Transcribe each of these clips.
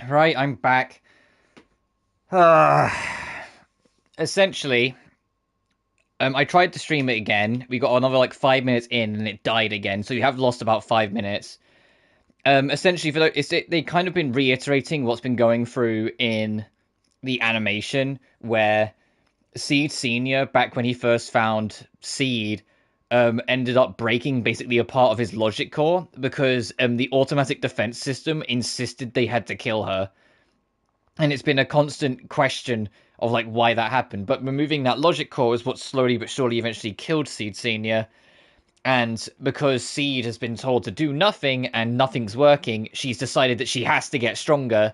Right, I'm back. Uh, essentially, I tried to stream it again. We got another like 5 minutes in, and it died again. So you have lost about 5 minutes. Essentially, they kind of been reiterating what's been going through in the animation, where Seed Senior, back when he first found Seed, ended up breaking basically a part of his logic core because the automatic defense system insisted they had to kill her. And it's been a constant question of like why that happened. But removing that logic core is what slowly but surely eventually killed Seed Senior. And because Seed has been told to do nothing and nothing's working, she's decided that she has to get stronger.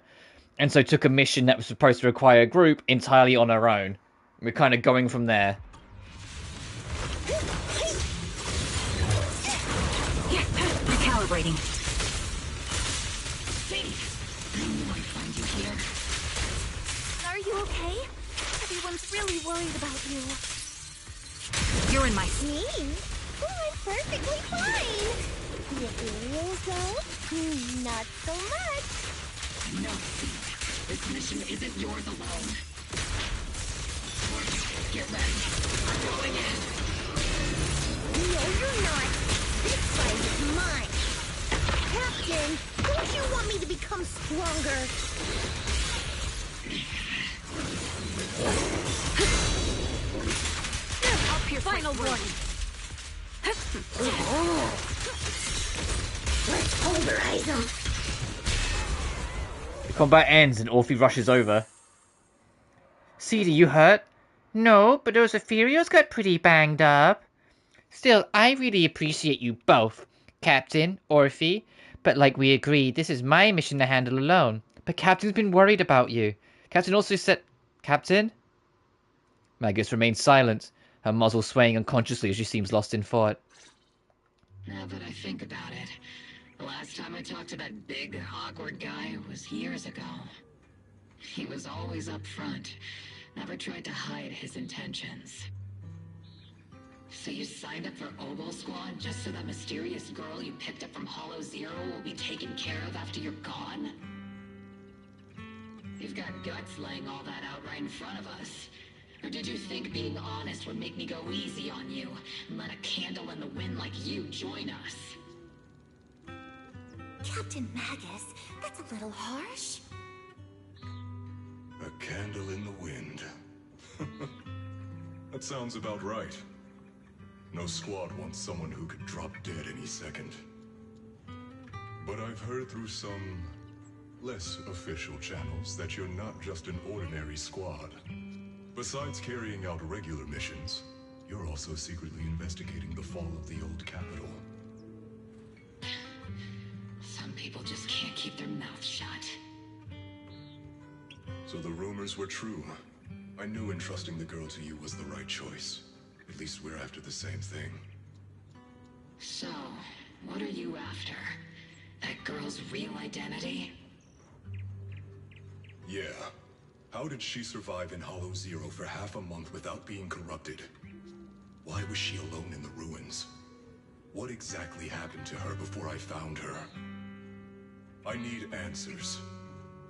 And so took a mission that was supposed to require a group entirely on her own. We're kind of going from there. Recalibrating. Are you okay? Everyone's really worried about you. You're in my... Me? Oh, I'm perfectly fine. The aliens, though? Not so much. No, this mission isn't yours alone. Get ready. I'm going in. No, you're not. This fight is mine. Captain, don't you want me to become stronger? Up your final warning. Let's pulverize them. The combat ends and Orphe rushes over. Seed, are you hurt? No, but those Ethereals got pretty banged up. Still, I really appreciate you both, Captain, Orphe. But like we agreed, this is my mission to handle alone. But Captain's been worried about you. Captain also said... Captain? Magus remains silent, her muzzle swaying unconsciously as she seems lost in thought. Now that I think about it, the last time I talked to that big, awkward guy was years ago. He was always up front, never tried to hide his intentions. So you signed up for Oboe Squad just so that mysterious girl you picked up from Hollow Zero will be taken care of after you're gone? You've got guts laying all that out right in front of us. Or did you think being honest would make me go easy on you and let a candle in the wind like you join us? Captain Magus, that's a little harsh. A candle in the wind. That sounds about right. No squad wants someone who could drop dead any second. But I've heard through some less official channels that you're not just an ordinary squad. Besides carrying out regular missions, you're also secretly investigating the fall of the old capital. Some people just can't keep their mouths shut. So the rumors were true. I knew entrusting the girl to you was the right choice. At least we're after the same thing. So, what are you after? That girl's real identity? Yeah. How did she survive in Hollow Zero for half a month without being corrupted? Why was she alone in the ruins? What exactly happened to her before I found her? I need answers.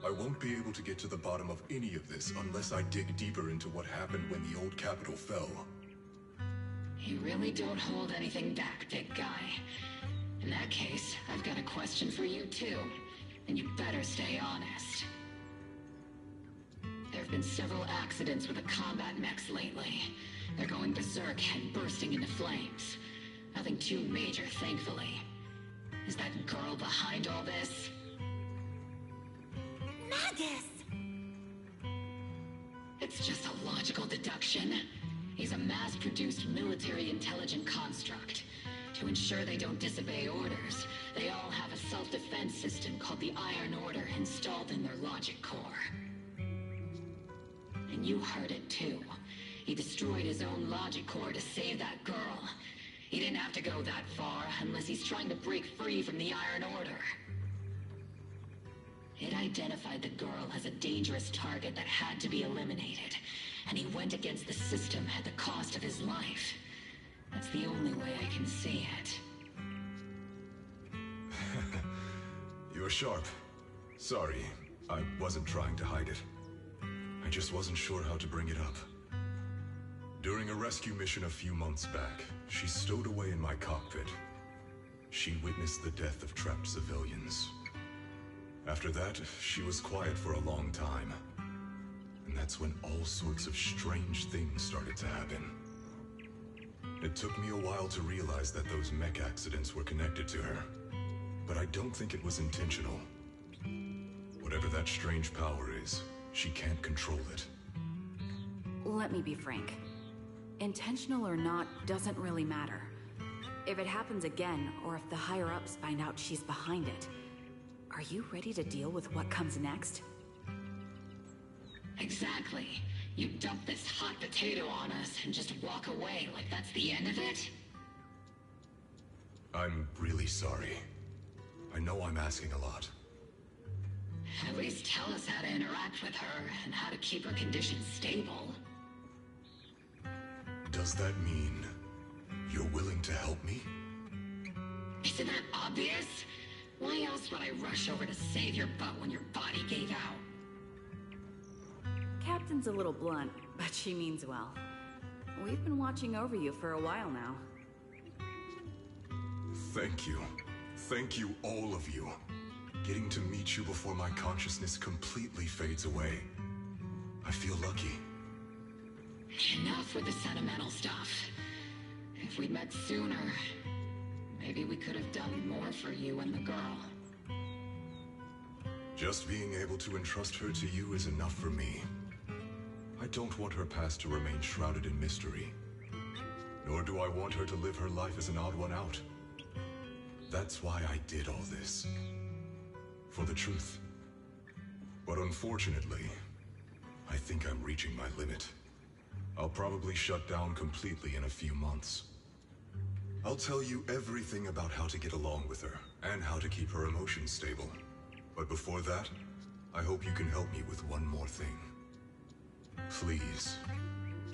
I won't be able to get to the bottom of any of this unless I dig deeper into what happened when the old capital fell. You really don't hold anything back, big guy. In that case, I've got a question for you too. And you better stay honest. There have been several accidents with the combat mechs lately. They're going berserk and bursting into flames. Nothing too major, thankfully. Is that girl behind all this? Magus! It's just a logical deduction. He's a mass-produced military intelligent construct. To ensure they don't disobey orders, they all have a self-defense system called the Iron Order installed in their logic core. And you heard it too. He destroyed his own logic core to save that girl. He didn't have to go that far unless he's trying to break free from the Iron Order. It identified the girl as a dangerous target that had to be eliminated, and he went against the system at the cost of his life. That's the only way I can see it. You're sharp. Sorry, I wasn't trying to hide it. I just wasn't sure how to bring it up. During a rescue mission a few months back, she stowed away in my cockpit. She witnessed the death of trapped civilians. After that, she was quiet for a long time. And that's when all sorts of strange things started to happen. It took me a while to realize that those mech accidents were connected to her. But I don't think it was intentional. Whatever that strange power is, she can't control it. Let me be frank. Intentional or not doesn't really matter. If it happens again, or if the higher-ups find out she's behind it, are you ready to deal with what comes next? Exactly. You dump this hot potato on us and just walk away like that's the end of it? I'm really sorry. I know I'm asking a lot. At least tell us how to interact with her and how to keep her condition stable. Does that mean you're willing to help me? Isn't that obvious? Why else would I rush over to save your butt when your body gave out? Captain's a little blunt, but she means well. We've been watching over you for a while now. Thank you. Thank you, all of you. Getting to meet you before my consciousness completely fades away. I feel lucky. Enough with the sentimental stuff. If we'd met sooner, maybe we could have done more for you and the girl. Just being able to entrust her to you is enough for me. I don't want her past to remain shrouded in mystery. Nor do I want her to live her life as an odd one out. That's why I did all this. For the truth. But unfortunately, I think I'm reaching my limit. I'll probably shut down completely in a few months. I'll tell you everything about how to get along with her, and how to keep her emotions stable. But before that, I hope you can help me with one more thing. Please,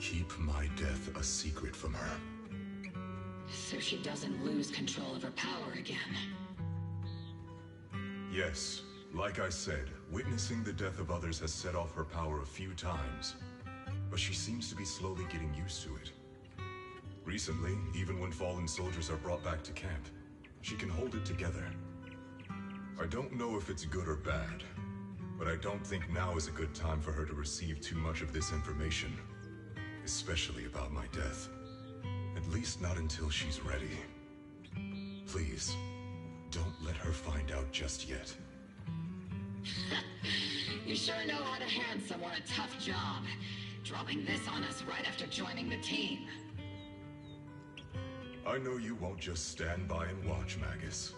keep my death a secret from her. So she doesn't lose control of her power again. Yes, like I said, witnessing the death of others has set off her power a few times. But she seems to be slowly getting used to it. Recently, even when fallen soldiers are brought back to camp, she can hold it together. I don't know if it's good or bad, but I don't think now is a good time for her to receive too much of this information, especially about my death. At least not until she's ready. Please, don't let her find out just yet. You sure know how to hand someone a tough job, dropping this on us right after joining the team. I know you won't just stand by and watch, Magus.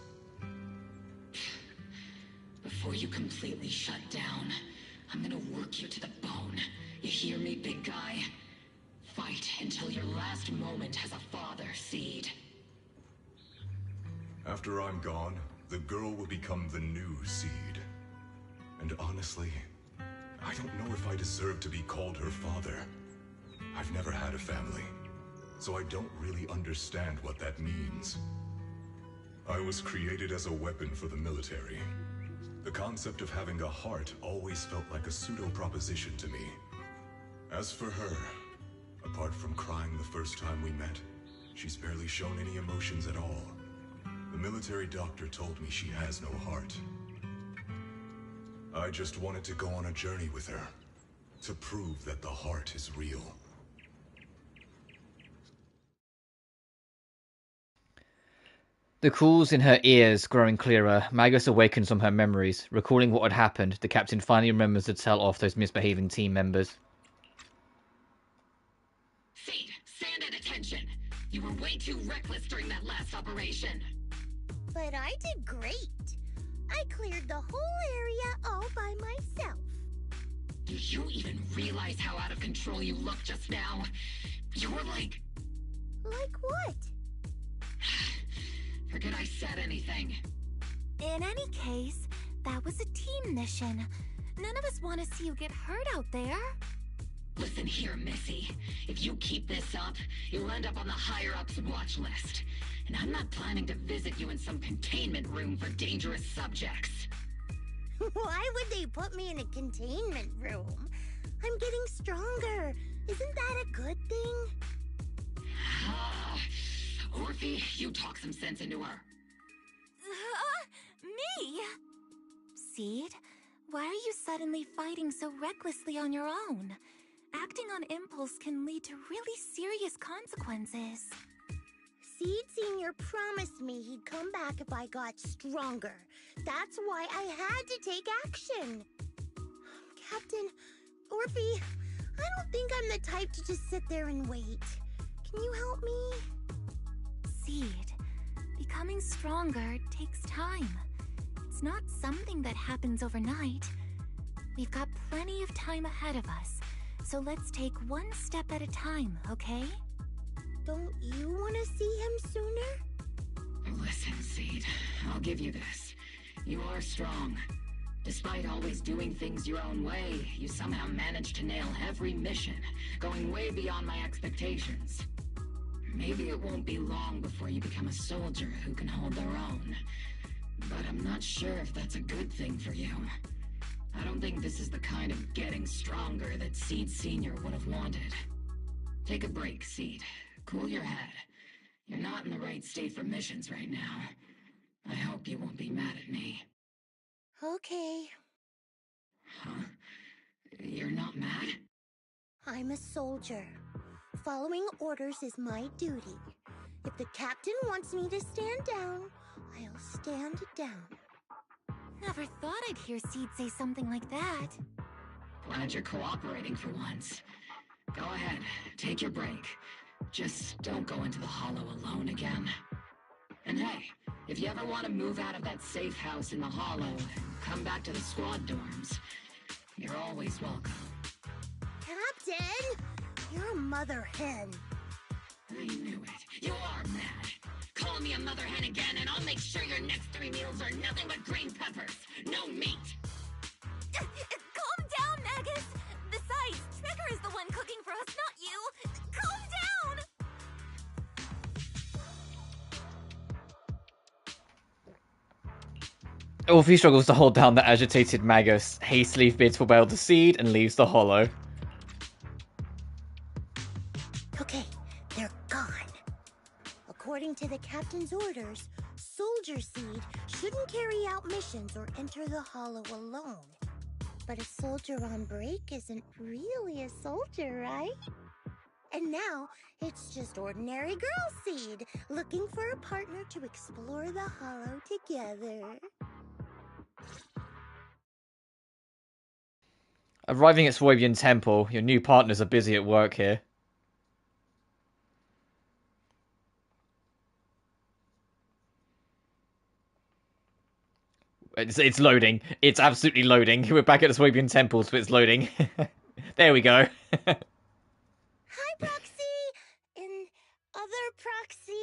Before you completely shut down, I'm gonna work you to the bone. You hear me, big guy? Fight until your last moment has a father seed. After I'm gone, the girl will become the new seed. And honestly, I don't know if I deserve to be called her father. I've never had a family, so I don't really understand what that means. I was created as a weapon for the military. The concept of having a heart always felt like a pseudo-proposition to me. As for her, apart from crying the first time we met, she's barely shown any emotions at all. The military doctor told me she has no heart. I just wanted to go on a journey with her, to prove that the heart is real. The calls in her ears growing clearer, Magus awakens from her memories. Recalling what had happened, the captain finally remembers to tell off those misbehaving team members. Seed, stand at attention. You were way too reckless during that last operation. But I did great. I cleared the whole area all by myself. Do you even realize how out of control you looked just now? You were like... Like what? Forget I said anything. In any case, that was a team mission. None of us want to see you get hurt out there. Listen here, Missy. If you keep this up, you'll end up on the higher-ups watch list. And I'm not planning to visit you in some containment room for dangerous subjects. Why would they put me in a containment room? I'm getting stronger. Isn't that a good thing? Orphe, you talk some sense into her. Me? Seed, why are you suddenly fighting so recklessly on your own? Acting on impulse can lead to really serious consequences. Seed Senior promised me he'd come back if I got stronger. That's why I had to take action. Captain, Orphe, I don't think I'm the type to just sit there and wait. Can you help me? Seed, becoming stronger takes time. It's not something that happens overnight. We've got plenty of time ahead of us, so let's take one step at a time, okay? Don't you want to see him sooner? Listen, Seed, I'll give you this. You are strong. Despite always doing things your own way, you somehow managed to nail every mission, going way beyond my expectations. Maybe it won't be long before you become a soldier who can hold their own. But I'm not sure if that's a good thing for you. I don't think this is the kind of getting stronger that Seed Senior would have wanted. Take a break, Seed. Cool your head. You're not in the right state for missions right now. I hope you won't be mad at me. Okay. Huh? You're not mad? I'm a soldier. Following orders is my duty. If the captain wants me to stand down, I'll stand down. Never thought I'd hear Seed say something like that. Glad you're cooperating for once. Go ahead, take your break. Just don't go into the hollow alone again. And hey, if you ever want to move out of that safe house in the hollow and come back to the squad dorms, you're always welcome. Captain! You're a mother hen. I knew it. You are mad. Call me a mother hen again and I'll make sure your next 3 meals are nothing but green peppers. No meat. Calm down, Magus! Besides, Trigger is the one cooking for us, not you! Calm down! Orphe struggles to hold down the agitated Magus, hastily bids farewell to Seed, and leaves the hollow. Okay, they're gone. According to the captain's orders, Soldier Seed shouldn't carry out missions or enter the hollow alone. But a soldier on break isn't really a soldier, right? And now, it's just ordinary girl Seed, looking for a partner to explore the hollow together. Arriving at Swabian Temple, your new partners are busy at work here. It's loading. It's absolutely loading. We're back at the Swabian Temple, so it's loading. There we go. Hi, Proxy! And other Proxy.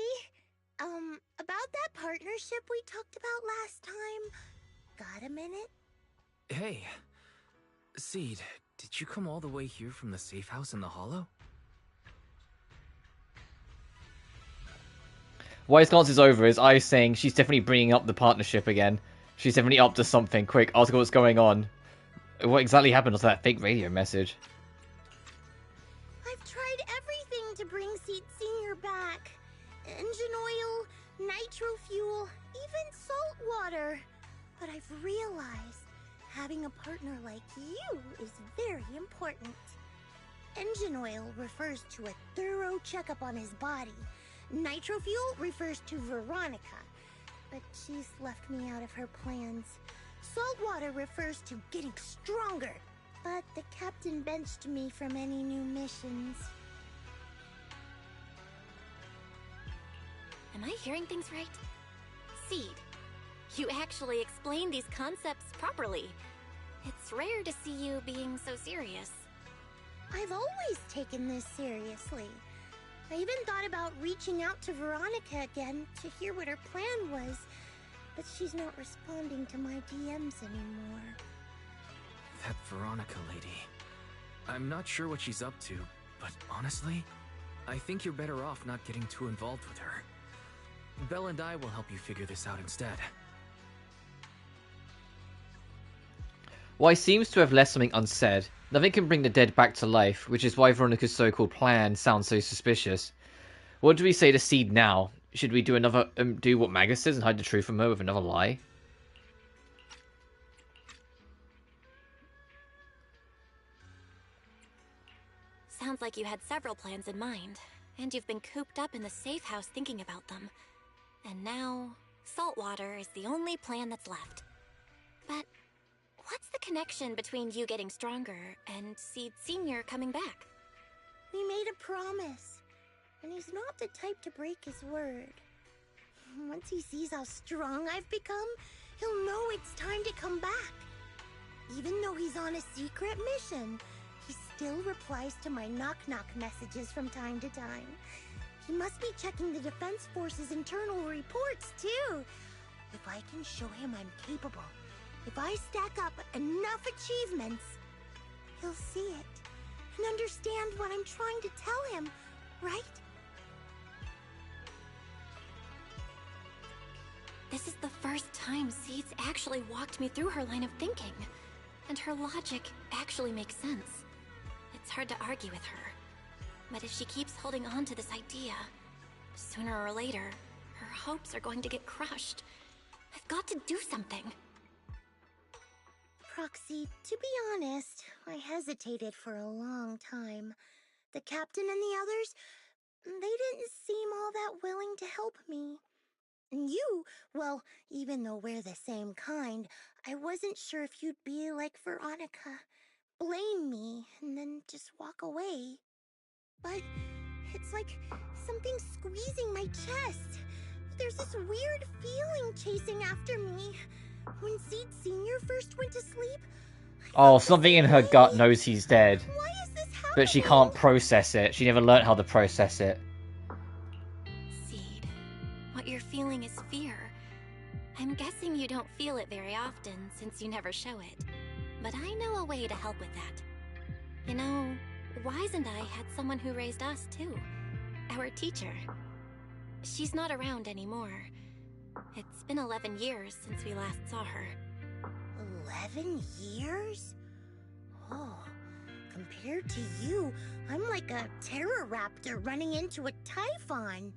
About that partnership we talked about last time. Got a minute? Hey, Seed, did you come all the way here from the safe house in the hollow? Why his glances over his eyes saying she's definitely bringing up the partnership again. She's definitely up to something. Quick, ask her what's going on. What exactly happened to that fake radio message? I've tried everything to bring Seed Senior back. Engine oil, nitro fuel, even salt water. But I've realized having a partner like you is very important. Engine oil refers to a thorough checkup on his body. Nitro fuel refers to Veronica, but she's left me out of her plans. Salt water refers to getting stronger, but the captain benched me from any new missions. Am I hearing things right? Seed, you actually explained these concepts properly. It's rare to see you being so serious. I've always taken this seriously. I even thought about reaching out to Veronica again to hear what her plan was, but she's not responding to my DMs anymore. That Veronica lady. I'm not sure what she's up to, but honestly, I think you're better off not getting too involved with her. Belle and I will help you figure this out instead. Why seems to have left something unsaid. Nothing can bring the dead back to life, which is why Veronica's so-called plan sounds so suspicious. What do we say to Seed now? Should we do another do what Magus says and hide the truth from her with another lie? Sounds like you had several plans in mind, and you've been cooped up in the safe house thinking about them. And now, saltwater is the only plan that's left. But what's the connection between you getting stronger and Seed Sr. coming back? We made a promise, and he's not the type to break his word. Once he sees how strong I've become, he'll know it's time to come back. Even though he's on a secret mission, he still replies to my knock-knock messages from time to time. He must be checking the Defense Force's internal reports, too. If I can show him I'm capable, if I stack up enough achievements, he'll see it and understand what I'm trying to tell him, right? This is the first time Seed's actually walked me through her line of thinking, and her logic actually makes sense. It's hard to argue with her, but if she keeps holding on to this idea, sooner or later, her hopes are going to get crushed. I've got to do something. Proxy, to be honest, I hesitated for a long time. The captain and the others, they didn't seem all that willing to help me. And you, well, even though we're the same kind, I wasn't sure if you'd be like Veronica. Blame me, and then just walk away. But it's like something squeezing my chest. There's this weird feeling chasing after me. When Seed Sr. first went to sleep... Oh, something in her gut knows he's dead. Why is this happening? But she can't process it. She never learned how to process it. Seed, what you're feeling is fear. I'm guessing you don't feel it very often since you never show it. But I know a way to help with that. You know, Wise and I had someone who raised us too. Our teacher. She's not around anymore. It's been 11 years since we last saw her. 11 years? Oh, compared to you, I'm like a terror raptor running into a typhon.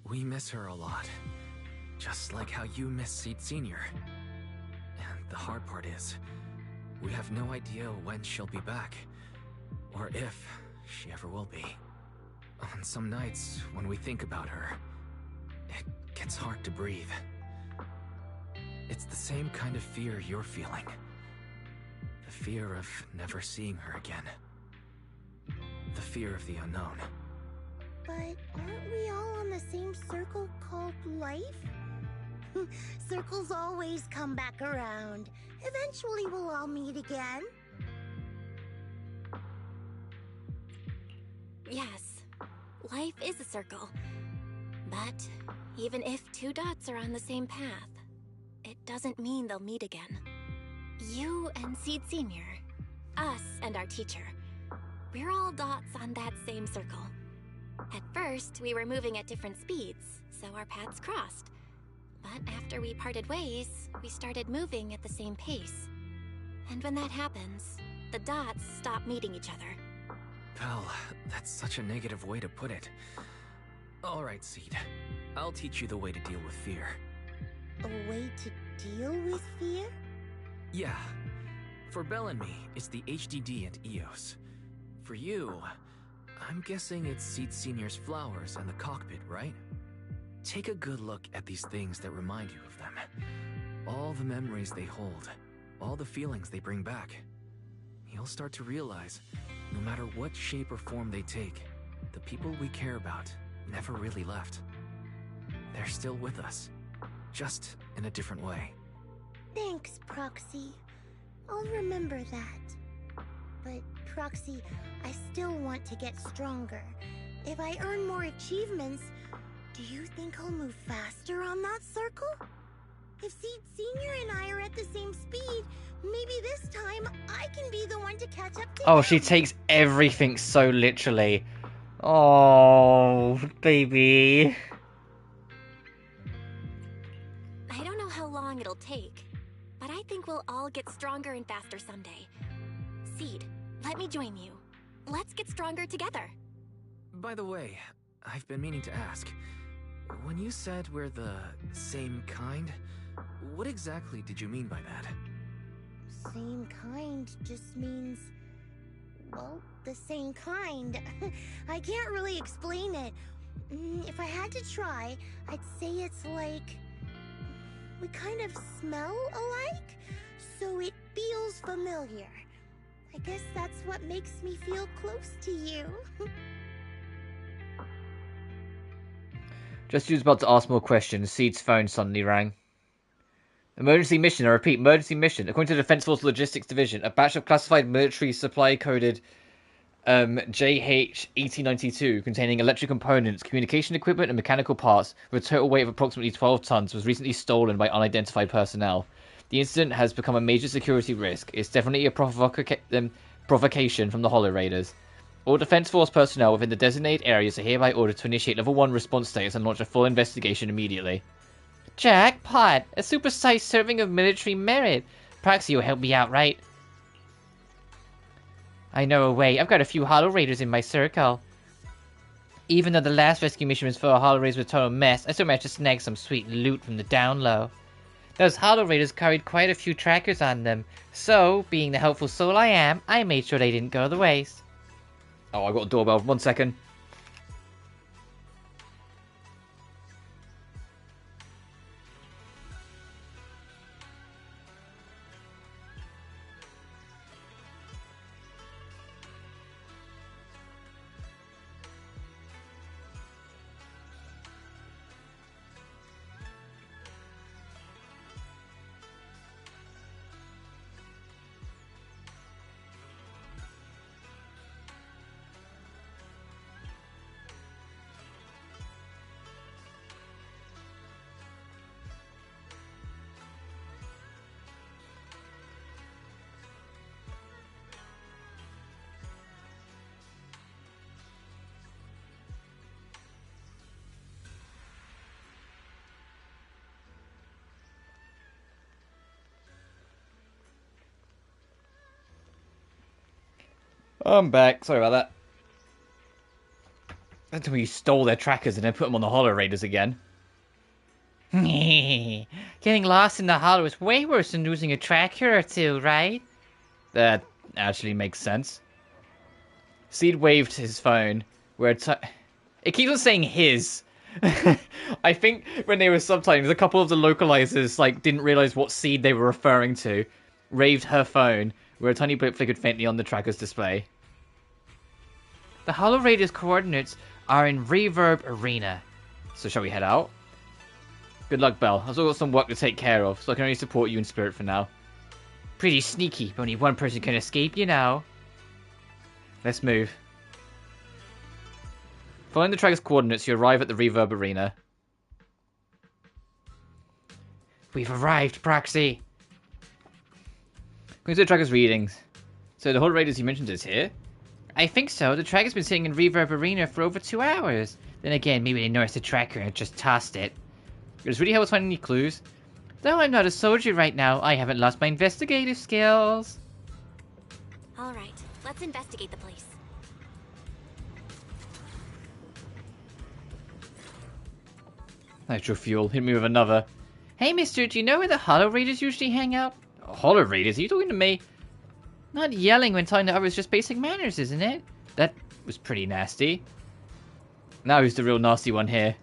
We miss her a lot. Just like how you miss Seed Sr. And the hard part is, we have no idea when she'll be back. Or if she ever will be. On some nights, when we think about her, it gets hard to breathe. It's the same kind of fear you're feeling. The fear of never seeing her again. The fear of the unknown. But aren't we all on the same circle called life? Circles always come back around. Eventually we'll all meet again. Yes, life is a circle. But even if two dots are on the same path, it doesn't mean they'll meet again. You and Seed Sr., us and our teacher, we're all dots on that same circle. At first, we were moving at different speeds, so our paths crossed. But after we parted ways, we started moving at the same pace. And when that happens, the dots stop meeting each other. Pal, that's such a negative way to put it. Alright, Seed. I'll teach you the way to deal with fear. A way to deal with fear? Yeah. For Belle and me, it's the HDD and EOS. For you, I'm guessing it's Seed Sr.'s flowers and the cockpit, right? Take a good look at these things that remind you of them. All the memories they hold, all the feelings they bring back. You'll start to realize, no matter what shape or form they take, the people we care about never really left. They're still with us, just in a different way. Thanks, Proxy. I'll remember that. But, Proxy, I still want to get stronger. If I earn more achievements, do you think I'll move faster on that circle? If Seed Sr. and I are at the same speed, maybe this time I can be the one to catch up to Oh, him. she takes everything so literally. Oh, baby. I don't know how long it'll take, but I think we'll all get stronger and faster someday. Seed, let me join you. Let's get stronger together. By the way, I've been meaning to ask. When you said we're the same kind, what exactly did you mean by that? Same kind just means, well, the same kind. I can't really explain it. If I had to try, I'd say it's like we kind of smell alike, so it feels familiar. I guess that's what makes me feel close to you. Just was about to ask more questions. Seed's phone suddenly rang. Emergency mission, I repeat, emergency mission. According to the Defense Force Logistics Division, a batch of classified military supply coded JH-1892 containing electric components, communication equipment, and mechanical parts with a total weight of approximately 12 tons was recently stolen by unidentified personnel. The incident has become a major security risk. It's definitely a provocation from the Hollow Raiders. All Defense Force personnel within the designated areas are hereby ordered to initiate Level 1 response status and launch a full investigation immediately. Jackpot! A supersized serving of military merit! Proxy will help me out, right? I know a way. I've got a few Hollow Raiders in my circle. Even though the last rescue mission was for a Hollow Raiders with a total mess, I still managed to snag some sweet loot from the down low. Those Hollow Raiders carried quite a few trackers on them, so, being the helpful soul I am, I made sure they didn't go to waste. Oh, I got a doorbell. 1 second. I'm back. Sorry about that. Until you stole their trackers and then put them on the Hollow Raiders again. Getting lost in the Hollow is way worse than losing a tracker or two, right? That actually makes sense. Seed waved his phone, where it keeps on saying his. I think when they were subtitling, a couple of the localizers didn't realize what Seed they were referring to. Raved her phone, where a tiny blip flickered faintly on the tracker's display. The Hollow Raiders' coordinates are in Reverb Arena. So shall we head out? Good luck, Belle. I've still got some work to take care of, so I can only support you in spirit for now. Pretty sneaky, but only one person can escape, you know. Let's move. Following the tracker's coordinates, you arrive at the Reverb Arena. We've arrived, Proxy! Going to the tracker's readings. So the Hollow Raiders you mentioned is here? I think so. The tracker's been sitting in Reverb Arena for over 2 hours. Then again, maybe they noticed the tracker and just tossed it. Does really help us find any clues? Though I'm not a soldier right now, I haven't lost my investigative skills. Alright, let's investigate the place. Nitro fuel. Hit me with another. Hey, mister, do you know where the Hollow Raiders usually hang out? Hollow Raiders? Are you talking to me? Not yelling when talking to others, just basic manners, isn't it? That was pretty nasty. Now who's the real nasty one here?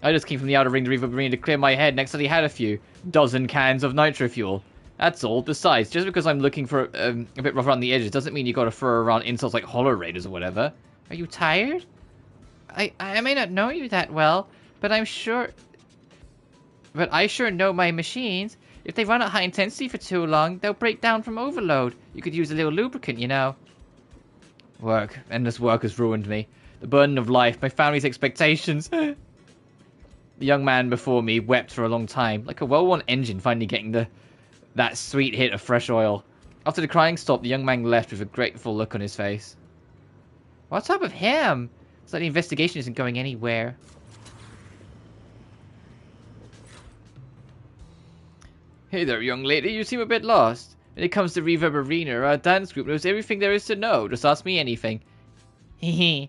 I just came from the outer ring to Reverb Arena to clear my head. Next, I had a few dozen cans of nitro fuel. That's all. Besides, just because I'm looking for a bit rough around the edges doesn't mean you gotta throw around insults like Hollow Raiders or whatever. Are you tired? I may not know you that well, but I sure know my machines. If they run at high intensity for too long, they'll break down from overload. You could use a little lubricant, you know. Work. Endless work has ruined me. The burden of life, my family's expectations. The young man before me wept for a long time, like a well-worn engine finally getting that sweet hit of fresh oil. After the crying stopped, the young man left with a grateful look on his face. What's up with him? It's like the investigation isn't going anywhere. Hey there, young lady, you seem a bit lost. When it comes to Reverb Arena, our dance group knows everything there is to know. Just ask me anything. Hehe.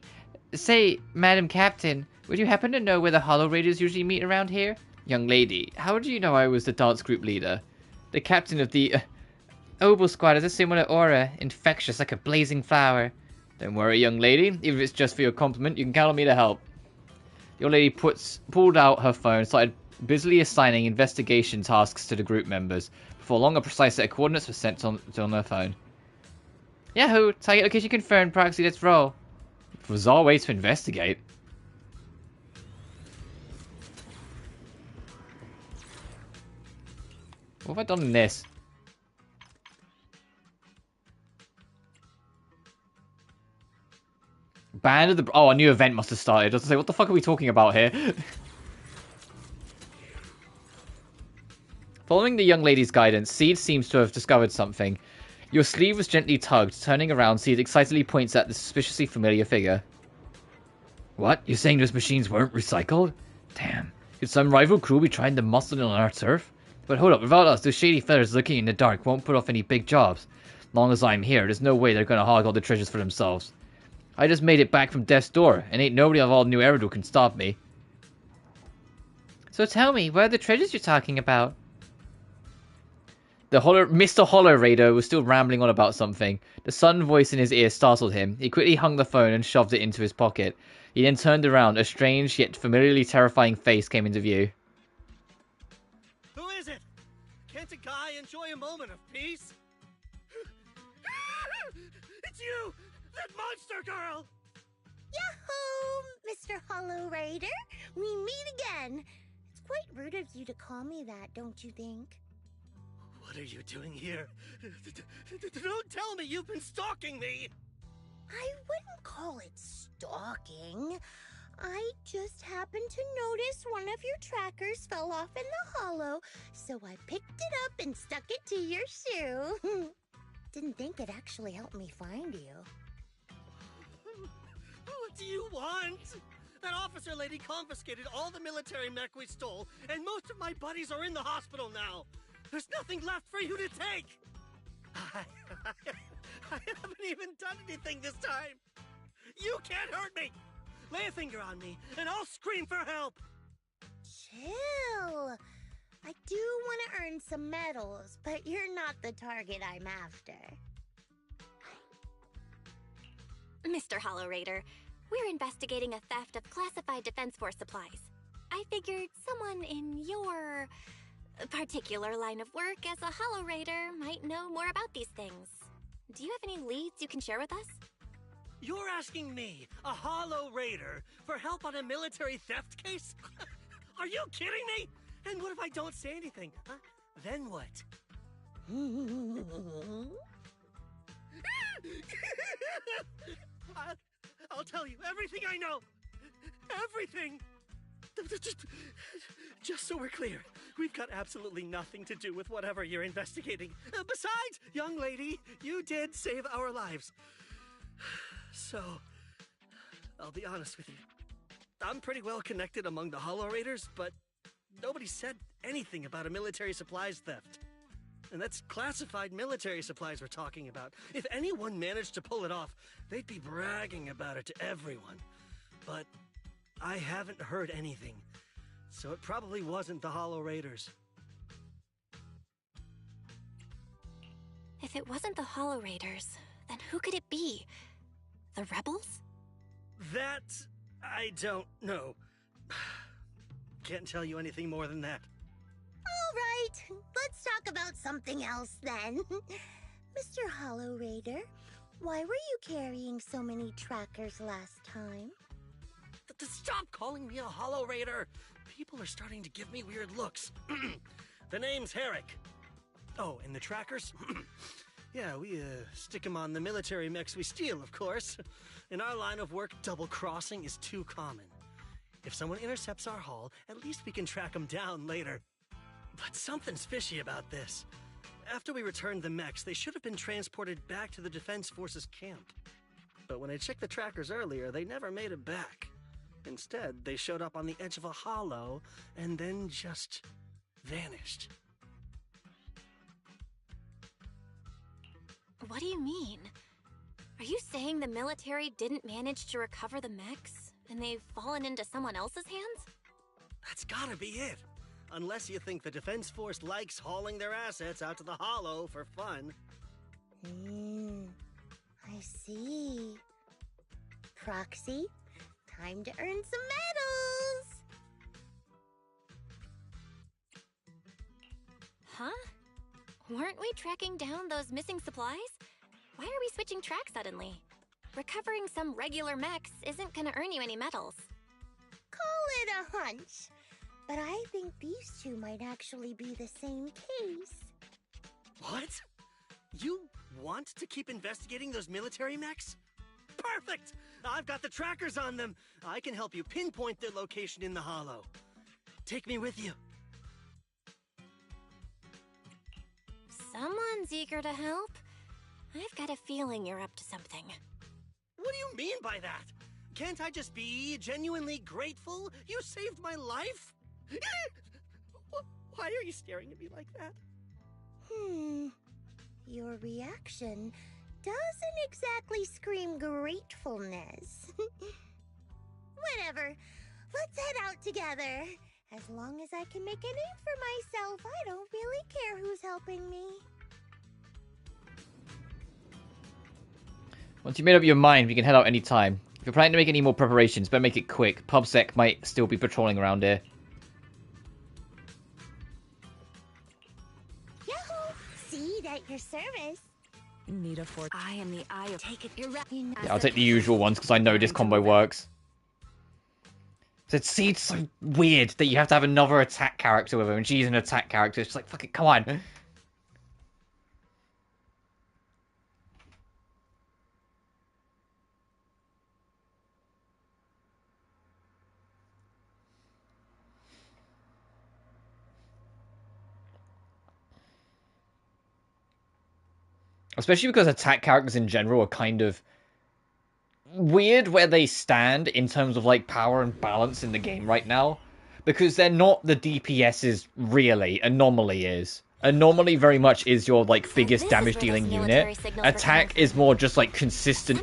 Say, Madam Captain, would you happen to know where the Hollow Raiders usually meet around here? Young lady, how do you know I was the dance group leader? The captain of the Oboe Squad has a similar aura, infectious like a blazing flower. Don't worry, young lady, even if it's just for your compliment, you can count on me to help. The old lady pulled out her phone and started busily assigning investigation tasks to the group members. Before long, a precise set of coordinates was sent on her phone. Yahoo! Target location confirmed, Proxy, let's roll. Bizarre way to investigate. What have I done in this? Band of the... Oh, a new event must have started. I was say, what the fuck are we talking about here? Following the young lady's guidance, Seed seems to have discovered something. Your sleeve was gently tugged. Turning around, Seed excitedly points at the suspiciously familiar figure. What? You're saying those machines weren't recycled? Damn. Could some rival crew be trying to muscle in on our turf? But hold up, without us, those shady fellas looking in the dark won't put off any big jobs. Long as I'm here, there's no way they're gonna hog all the treasures for themselves. I just made it back from death's door, and ain't nobody of all New Eridu can stop me. So tell me, where are the treasures you're talking about? Mr. Hollow Raider was still rambling on about something. The sudden voice in his ear startled him. He quickly hung the phone and shoved it into his pocket. He then turned around. A strange yet familiarly terrifying face came into view. Who is it? Can't a guy enjoy a moment of peace? It's you! That monster girl! Yahoo, Mr. Hollow Raider. We meet again. It's quite rude of you to call me that, don't you think? What are you doing here? Don't tell me you've been stalking me! I wouldn't call it stalking. I just happened to notice one of your trackers fell off in the hollow, so I picked it up and stuck it to your shoe. Didn't think it'd actually help me find you. What do you want? That officer lady confiscated all the military mech we stole, and most of my buddies are in the hospital now. There's nothing left for you to take. I haven't even done anything this time. You can't hurt me. Lay a finger on me, and I'll scream for help. Chill. I do want to earn some medals, but you're not the target I'm after. Mr. Hollow Raider, we're investigating a theft of classified Defense Force supplies. I figured someone in your particular line of work as a Hollow Raider might know more about these things. Do you have any leads you can share with us? You're asking me, a Hollow Raider, for help on a military theft case? Are you kidding me? And what if I don't say anything? Huh? Then what? I'll tell you everything I know. Everything. Just so we're clear, we've got absolutely nothing to do with whatever you're investigating. Besides, young lady, you did save our lives. So, I'll be honest with you. I'm pretty well connected among the Hollow Raiders, but nobody said anything about a military supplies theft. And that's classified military supplies we're talking about. If anyone managed to pull it off, they'd be bragging about it to everyone. But I haven't heard anything, so it probably wasn't the Hollow Raiders. If it wasn't the Hollow Raiders, then who could it be? The rebels? That I don't know. Can't tell you anything more than that. All right, let's talk about something else then. Mr. Hollow Raider, why were you carrying so many trackers last time? Stop calling me a Hollow Raider! People are starting to give me weird looks. The name's Herrick. Oh, and the trackers? Yeah, we stick them on the military mechs we steal, of course. In our line of work, double-crossing is too common. If someone intercepts our haul, at least we can track them down later. But something's fishy about this. After we returned the mechs, they should have been transported back to the Defense Forces camp. But when I checked the trackers earlier, they never made it back. Instead, they showed up on the edge of a hollow and then just vanished. What do you mean? Are you saying the military didn't manage to recover the mechs, and they've fallen into someone else's hands? That's gotta be it. Unless you think the Defense Force likes hauling their assets out to the Hollow for fun. I see. Proxy, time to earn some medals! Huh? Weren't we tracking down those missing supplies? Why are we switching tracks suddenly? Recovering some regular mechs isn't gonna earn you any medals. Call it a hunch. But I think these two might actually be the same case. What? You want to keep investigating those military mechs? Perfect! I've got the trackers on them. I can help you pinpoint their location in the Hollow. Take me with you. Someone's eager to help. I've got a feeling you're up to something. What do you mean by that? Can't I just be genuinely grateful? You saved my life? Why are you staring at me like that? Your reaction doesn't exactly scream gratefulness. Whatever. Let's head out together. As long as I can make a name for myself, I don't really care who's helping me. Once you've made up your mind, we can head out any time. If you're planning to make any more preparations, better make it quick. PubSec might still be patrolling around here. Yahoo! Seed at your service. Need a fort. I am the eye of. Take it. Yeah, I'll take the usual ones because I know this combo works. So Seed's so weird that you have to have another attack character with her, and she's an attack character. It's like, fucking, come on. Especially because attack characters in general are kind of weird where they stand in terms of like power and balance in the game right now. Because they're not the DPSs really. Anomaly is. Anomaly very much is your like biggest damage dealing unit. Attack is more just like consistent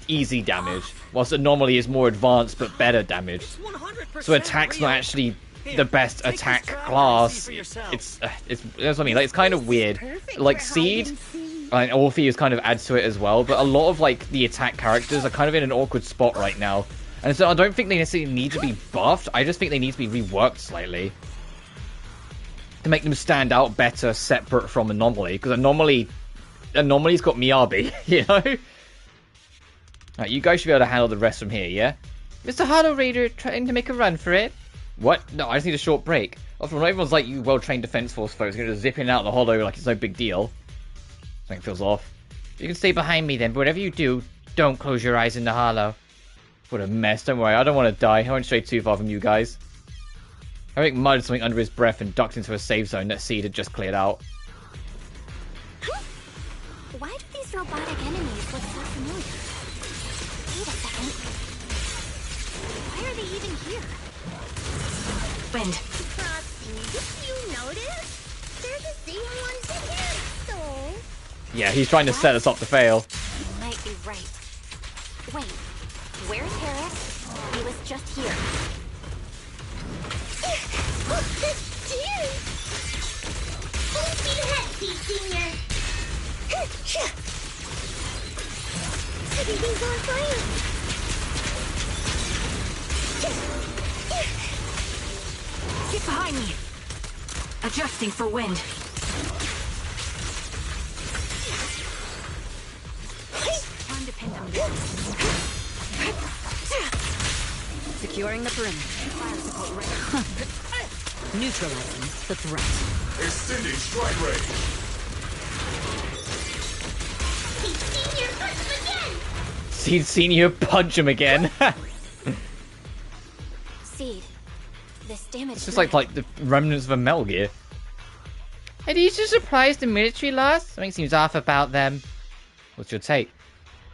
easy damage. Whilst Anomaly is more advanced but better damage. So attack's not actually the best attack class. It's that's what I mean. Like, it's kind of weird. Like Seed and Orpheus kind of adds to it as well, but a lot of like the attack characters are kind of in an awkward spot right now, and so I don't think they necessarily need to be buffed. I just think they need to be reworked slightly to make them stand out better, separate from Anomaly. Because Anomaly's got Miyabi, you know. Right, you guys should be able to handle the rest from here, yeah? Mr. Hollow Raider trying to make a run for it. What? No, I just need a short break. After all, everyone's like you well-trained Defense Force folks are going to zip in and out of the Hollow like it's no big deal. Something feels off. You can stay behind me then, but whatever you do, don't close your eyes in the Hollow. What a mess. Don't worry, I don't want to die. I won't stray too far from you guys. Eric muttered something under his breath and ducked into a safe zone that Seed had just cleared out. Why do these robotic enemies look so familiar? Wait a second. Why are they even here? Wind. Proxy, did you notice? They're the same ones that Eric stole. Yeah, he's trying to set us up to fail. You might be right. Wait, where's Harris? He was just here. Oh, that's dear! Full speed ahead, Seed Senior! Everything's on fire! Get behind me. Adjusting for wind. Time to pin them down. Securing the perimeter. Fire support ready. Neutralizing the threat. Extending strike range. Seed Senior, punch him again! Seed Senior, punch him again. Seed, this damage. It's just like the remnants of a Metal Gear. Are these just surprised the military lost? Something seems off about them. What's your take?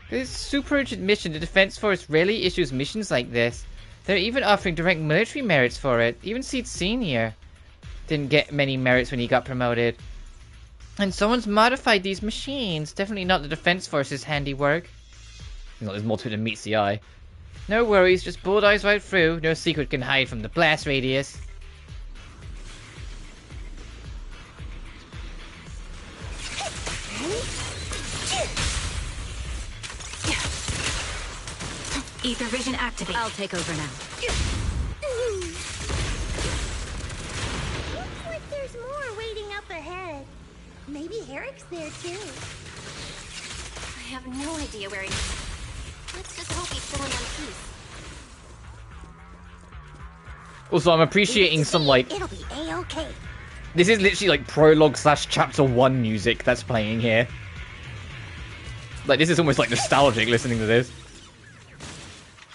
This super urgent mission, the Defense Force rarely issues missions like this. They're even offering direct military merits for it. Even Seed Senior didn't get many merits when he got promoted. And someone's modified these machines. Definitely not the Defense Force's handiwork. There's more to it than meets the eye. No worries, just bulldoze right through. No secret can hide from the blast radius. Ether vision activate. I'll take over now. Looks like there's more waiting up ahead. Maybe Eric's there too. I have no idea where he is. Let's just hope he's still in one piece. Also, I'm appreciating some, like... It'll be A-okay. This is literally, like, prologue / chapter 1 music that's playing here. Like, this is almost, like, nostalgic listening to this.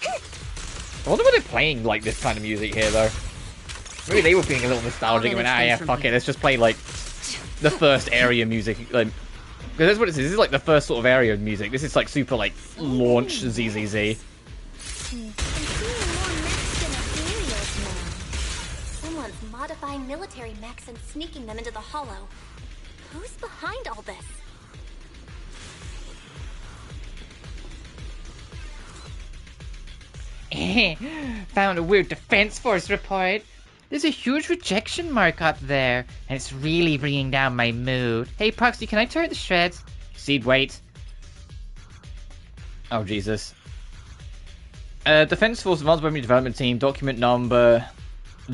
I wonder why they're playing, like, this kind of music here, though. Maybe they were being a little nostalgic and went, ah, yeah, fuck it, let's just play, like, the first area music. Like, because that's what it is. This is, like, the first sort of area of music. This is, like, super, like, launch ZZZ. Someone's modifying military mechs and sneaking them into the hollow. Who's behind all this? Found a weird Defense Force report. There's a huge rejection mark up there, and it's really bringing down my mood. Hey, Proxy, can I tear it to shreds? Seed, wait. Oh, Jesus. Defense Force Advanced Weaponry Development Team, document number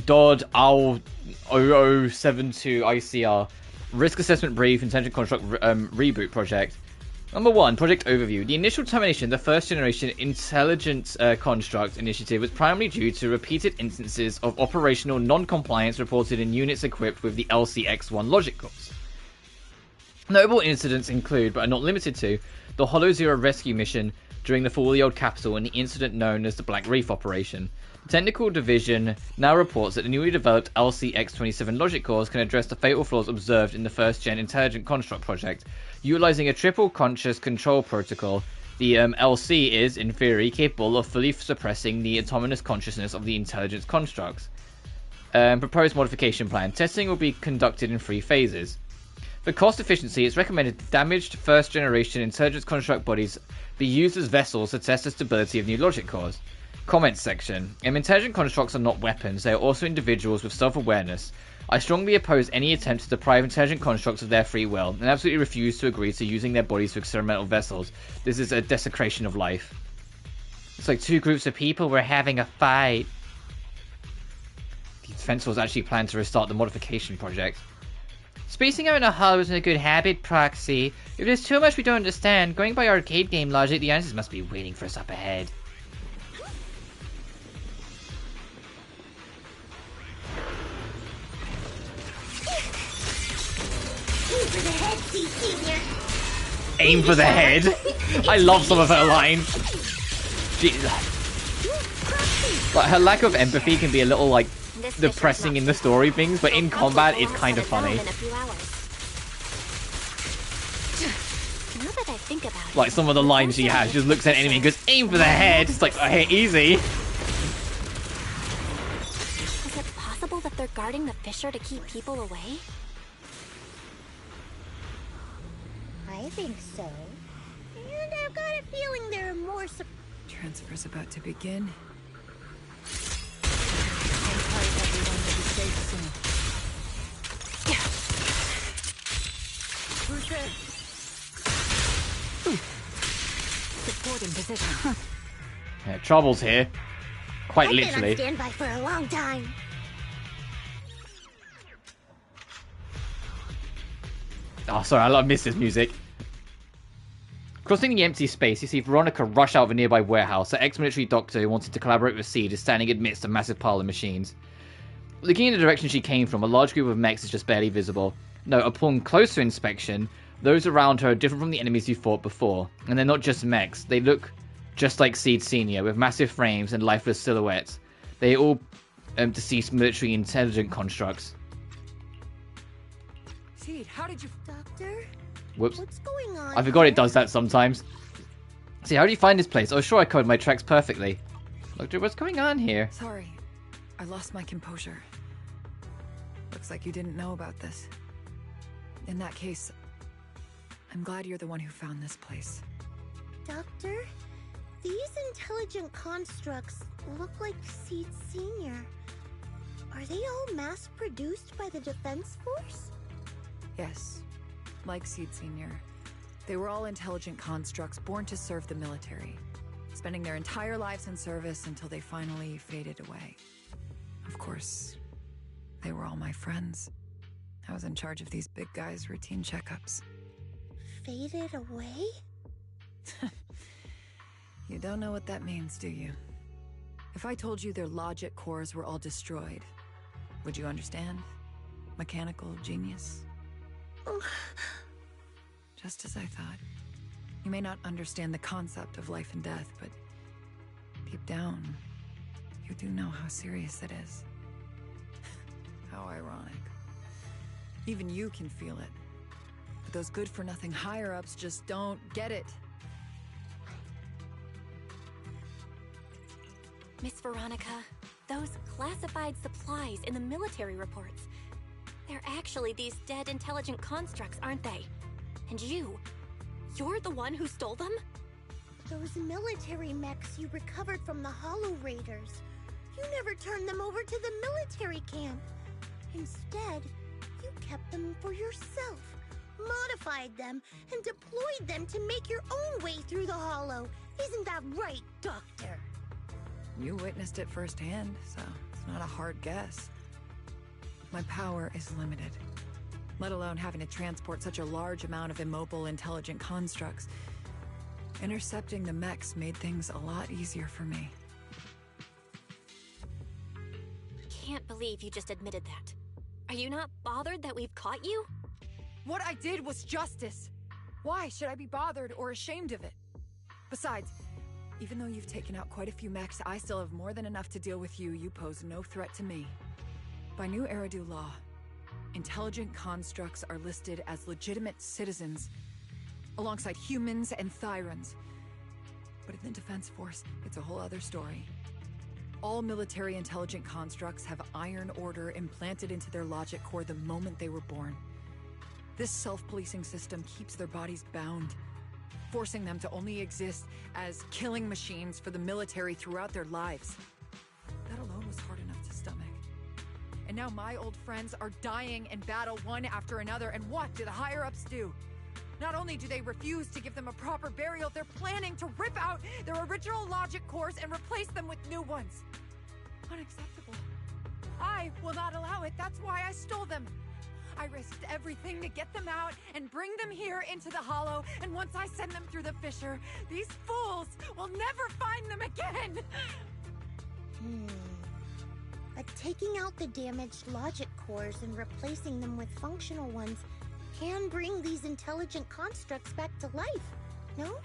DOD OW 0072 ICR. Risk Assessment Brief, Intelligent Construct Reboot Project. Number 1, Project Overview. The initial termination of the first generation Intelligent Construct initiative was primarily due to repeated instances of operational non-compliance reported in units equipped with the LCX-1 logic cores. Notable incidents include, but are not limited to, the Hollow Zero rescue mission during the fall of the old capital and the incident known as the Black Reef operation. The Technical Division now reports that the newly developed LCX-27 logic cores can address the fatal flaws observed in the first-gen Intelligent Construct project. Utilizing a triple conscious control protocol, the LC is, in theory, capable of fully suppressing the autonomous consciousness of the intelligence constructs. Proposed modification plan. Testing will be conducted in 3 phases. For cost efficiency, it's recommended that damaged first-generation intelligence construct bodies be used as vessels to test the stability of new logic cores. Comments section. Intelligent constructs are not weapons, they are also individuals with self-awareness. I strongly oppose any attempt to deprive intelligent constructs of their free will, and absolutely refuse to agree to using their bodies for experimental vessels. This is a desecration of life. It's like 2 groups of people were having a fight. The Defense Force actually planned to restart the modification project. Spacing out in a hollow isn't a good habit, Proxy. If there's too much we don't understand, going by arcade game logic, the answers must be waiting for us up ahead. Aim for the head. I love some of her lines. Like, her lack of empathy can be a little, like, depressing in the story things, but in combat, it's kind of funny. Like, some of the lines she has, just looks at an enemy and goes, aim for the head. It's like, hey, easy. Is it possible that they're guarding the fissure to keep people away? I think so. And I've got a feeling there are more Transfer's about to begin. Who's there? Support in position. Yeah, trouble's here. Quite I've literally. been on standby for a long time. Oh, sorry, I missed this music. Crossing the empty space, you see Veronica rush out of a nearby warehouse. Her ex-military doctor who wanted to collaborate with Seed is standing amidst a massive pile of machines. Looking in the direction she came from, a large group of mechs is just barely visible. No, upon closer inspection, those around her are different from the enemies you fought before. And they're not just mechs, they look just like Seed Senior, with massive frames and lifeless silhouettes. They are all deceased military intelligent constructs. Seed, how did you... Doctor? Whoops. What's going on? I forgot it does that sometimes. See, how do you find this place? Oh, sure, I coded my tracks perfectly. Doctor, what's going on here? Sorry, I lost my composure. Looks like you didn't know about this. In that case, I'm glad you're the one who found this place. Doctor, these intelligent constructs look like Seed Senior. Are they all mass-produced by the Defense Force? Yes, like Seed Senior. They were all intelligent constructs born to serve the military, spending their entire lives in service until they finally faded away. Of course, they were all my friends. I was in charge of these big guys' routine checkups. Faded away? You don't know what that means, do you? If I told you their logic cores were all destroyed, would you understand? Mechanical genius? Just as I thought. You may not understand the concept of life and death, but deep down, you do know how serious it is. How ironic. Even you can feel it. But those good-for-nothing higher-ups just don't get it. Miss Veronica, those classified supplies in the military reports, they're actually these dead intelligent constructs, aren't they? And you're the one who stole them? Those military mechs you recovered from the Hollow Raiders. You never turned them over to the military camp. Instead, you kept them for yourself, modified them, and deployed them to make your own way through the Hollow. Isn't that right, Doctor? You witnessed it firsthand, so it's not a hard guess. My power is limited, let alone having to transport such a large amount of immobile, intelligent constructs. Intercepting the mechs made things a lot easier for me. Can't believe you just admitted that. Are you not bothered that we've caught you? What I did was justice. Why should I be bothered or ashamed of it? Besides, even though you've taken out quite a few mechs, I still have more than enough to deal with you. You pose no threat to me. By new Eridu law, intelligent constructs are listed as legitimate citizens, alongside humans and Thyrans. But in the Defense Force, it's a whole other story. All military intelligent constructs have Iron Order implanted into their logic core the moment they were born. This self-policing system keeps their bodies bound, forcing them to only exist as killing machines for the military throughout their lives. That alone was hard enough to stomach. And now my old friends are dying in battle one after another, and what do the higher-ups do? Not only do they refuse to give them a proper burial, they're planning to rip out their original logic cores and replace them with new ones. Unacceptable. I will not allow it. That's why I stole them. I risked everything to get them out and bring them here into the Hollow, and once I send them through the fissure, these fools will never find them again! But taking out the damaged logic cores and replacing them with functional ones can bring these intelligent constructs back to life, no?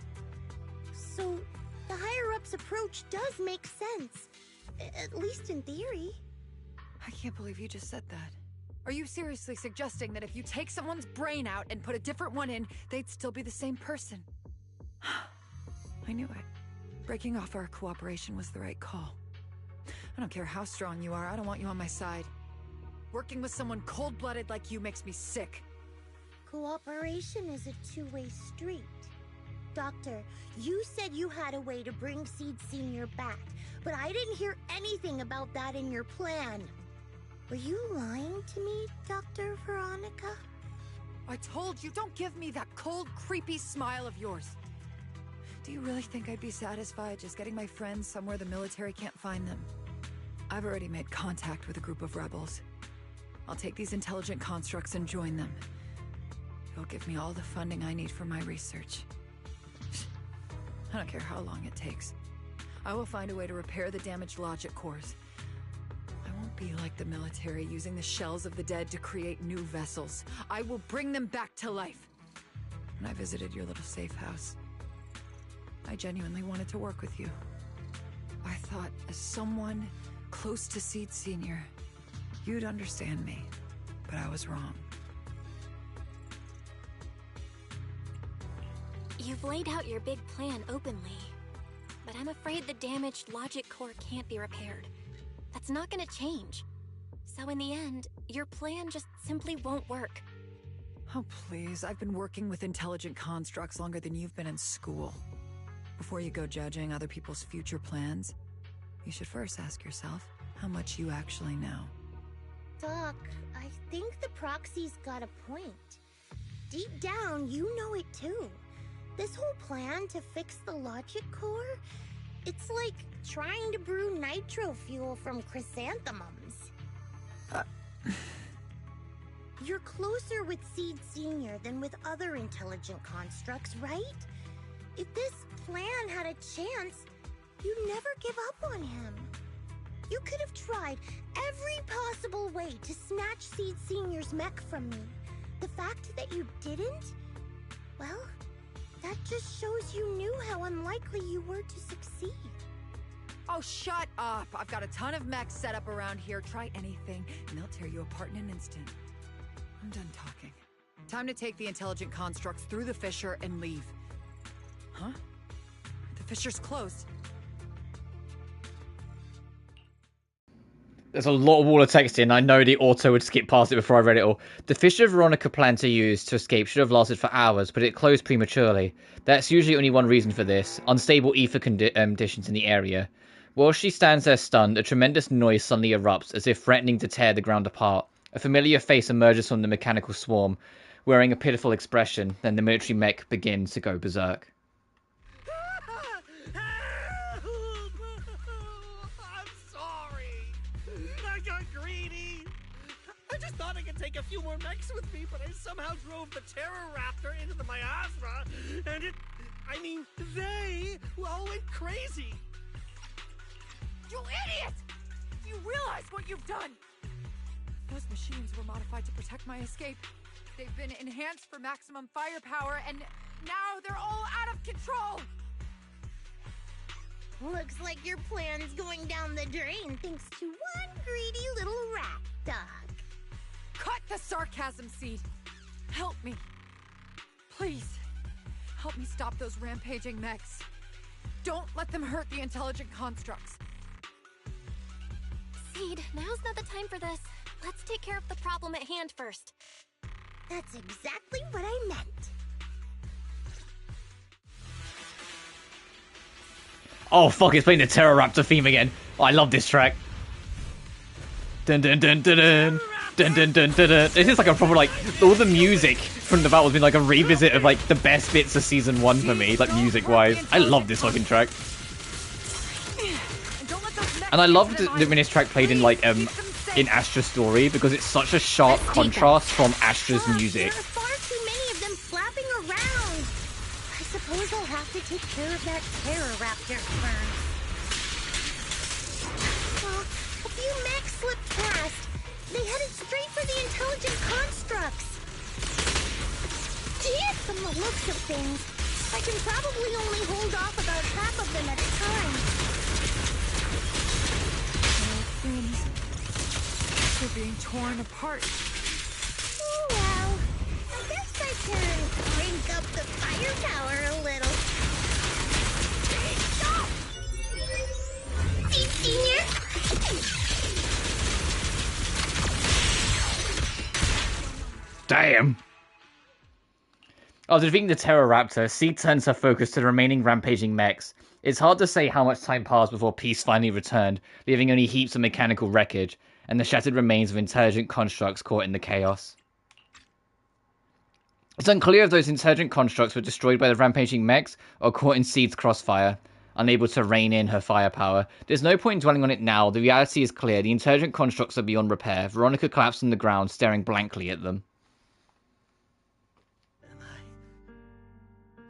So, the higher-ups approach does make sense, at least in theory. I can't believe you just said that. Are you seriously suggesting that if you take someone's brain out and put a different one in, they'd still be the same person? I knew it. Breaking off our cooperation was the right call. I don't care how strong you are, I don't want you on my side. Working with someone cold-blooded like you makes me sick. Cooperation is a two-way street. Doctor, you said you had a way to bring Seed Senior back, but I didn't hear anything about that in your plan. Were you lying to me, Dr. Veronica? I told you, don't give me that cold, creepy smile of yours. Do you really think I'd be satisfied just getting my friends somewhere the military can't find them? I've already made contact with a group of rebels. I'll take these intelligent constructs and join them. They'll give me all the funding I need for my research. I don't care how long it takes. I will find a way to repair the damaged logic cores. I won't be like the military, using the shells of the dead to create new vessels. I will bring them back to life. When I visited your little safe house, I genuinely wanted to work with you. I thought, as someone close to Seed Senior, you'd understand me, but I was wrong. You've laid out your big plan openly, but I'm afraid the damaged logic core can't be repaired. That's not gonna change. So in the end, your plan just simply won't work. Oh, please. I've been working with intelligent constructs longer than you've been in school. Before you go judging other people's future plans, you should first ask yourself how much you actually know. Doc, I think the proxy's got a point. Deep down, you know it too. This whole plan to fix the logic core, it's like trying to brew nitro fuel from chrysanthemums. You're closer with Seed Senior than with other intelligent constructs, right? If this plan had a chance, you'd never give up on him. You could have tried every possible way to snatch Seed Senior's mech from me. The fact that you didn't, well, that just shows you knew how unlikely you were to succeed. Oh, shut up! I've got a ton of mechs set up around here. Try anything, and they'll tear you apart in an instant. I'm done talking. Time to take the intelligent constructs through the fissure and leave. Huh? The fissure's closed. There's a lot of wall of text in. I know the auto would skip past it before I read it all. The fissure Veronica planned to use to escape should have lasted for hours, but it closed prematurely. That's usually only one reason for this. Unstable ether conditions in the area. While she stands there stunned, a tremendous noise suddenly erupts, as if threatening to tear the ground apart. A familiar face emerges from the mechanical swarm, wearing a pitiful expression. Then the military mech begins to go berserk. I'm sorry. I got greedy. I just thought I could take a few more mechs with me, but I somehow drove the Terror Raptor into the miasma, and they all went crazy. You idiot! Do you realize what you've done? Those machines were modified to protect my escape. They've been enhanced for maximum firepower, and now they're all out of control! Looks like your plan's going down the drain thanks to one greedy little rat, Doc. Cut the sarcasm, Seed. Help me. Please. Help me stop those rampaging mechs. Don't let them hurt the intelligent constructs. Seed, now's not the time for this. Let's take care of the problem at hand first. That's exactly what I meant. Oh fuck, it's playing the Terror Raptor theme again. Oh, I love this track. Dun dun dun dun dun. Dun dun dun dun dun. This is like a proper, like, all the music from the battle has been like a revisit of like the best bits of season 1 for me, like music wise. I love this fucking track. And I loved when this track played in like in Astra's story, because it's such a sharp contrast from Astra's music. There are far too many of them flapping around. I suppose I'll have to take care of that Terror Raptor first. Well, a few mechs slipped past. They headed straight for the intelligent constructs. Gee, from the looks of things, I can probably only hold off about half of them at a time. They're being torn apart. Oh, well, I guess I can crank up the firepower a little. Stop! Senior? Damn! After defeating the Terror Raptor, Seed turns her focus to the remaining rampaging mechs. It's hard to say how much time passed before peace finally returned, leaving only heaps of mechanical wreckage, and the shattered remains of intelligent constructs caught in the chaos. It's unclear if those intelligent constructs were destroyed by the rampaging mechs or caught in Seed's crossfire, unable to rein in her firepower. There's no point in dwelling on it now. The reality is clear. The intelligent constructs are beyond repair. Veronica collapsed on the ground, staring blankly at them.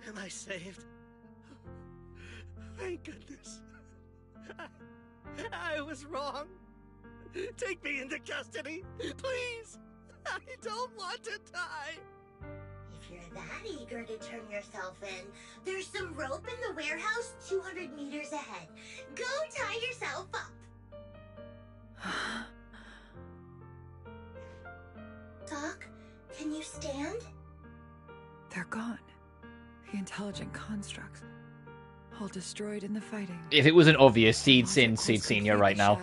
Am I saved? Thank goodness. I was wrong. Take me into custody, please. I don't want to die. If you're that eager to turn yourself in, there's some rope in the warehouse 200 meters ahead. Go tie yourself up. Doc, can you stand? They're gone. The intelligent constructs. All destroyed in the fighting. If it wasn't obvious, Seed's in Seed Senior right now.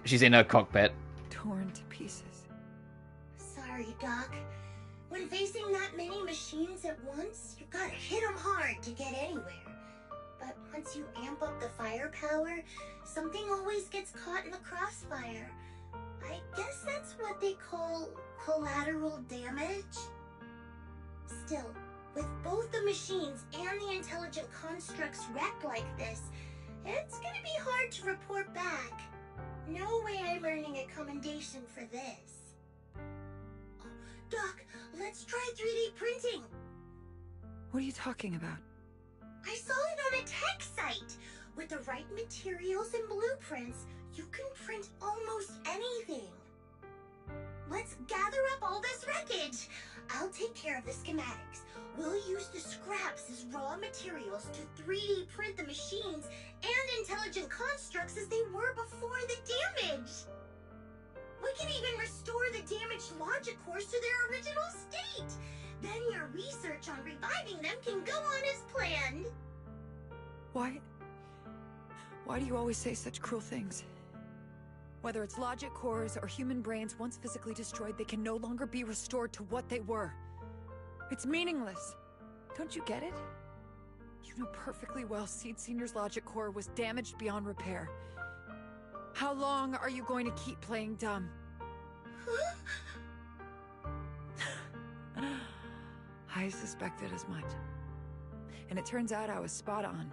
She's in her cockpit. Torn to pieces. Sorry, Doc. When facing that many machines at once, you gotta hit them hard to get anywhere. But once you amp up the firepower, something always gets caught in the crossfire. I guess that's what they call collateral damage. Still, with both the machines and the intelligent constructs wrecked like this, it's gonna be hard to report back. No way I'm earning a commendation for this. Oh, Doc, let's try 3D printing. What are you talking about? I saw it on a tech site. With the right materials and blueprints, you can print almost anything. Let's gather up all this wreckage. I'll take care of the schematics. We'll use the scraps as raw materials to 3D print the machines and intelligent constructs as they were before the damage. We can even restore the damaged logic cores to their original state. Then your research on reviving them can go on as planned. Why do you always say such cruel things? Whether it's logic cores or human brains once physically destroyed, they can no longer be restored to what they were. It's meaningless. Don't you get it? You know perfectly well Seed Senior's logic core was damaged beyond repair. How long are you going to keep playing dumb? I suspected as much. And it turns out I was spot on.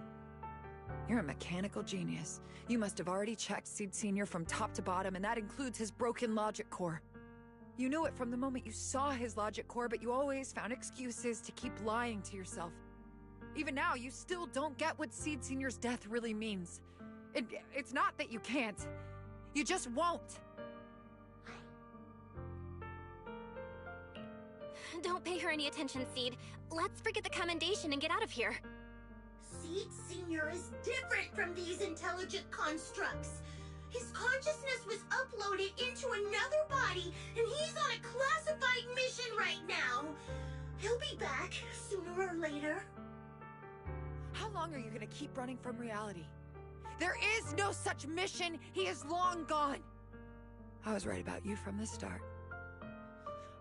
You're a mechanical genius. You must have already checked Seed Senior from top to bottom, and that includes his broken logic core. You knew it from the moment you saw his logic core, but you always found excuses to keep lying to yourself. Even now, you still don't get what Seed Senior's death really means. It's not that you can't. You just won't. Don't pay her any attention, Seed. Let's forget the commendation and get out of here. Seed Senior is different from these intelligent constructs. His consciousness was uploaded into another body, and he's on a classified mission right now. He'll be back sooner or later. How long are you gonna keep running from reality? There is no such mission. He is long gone. I was right about you from the start.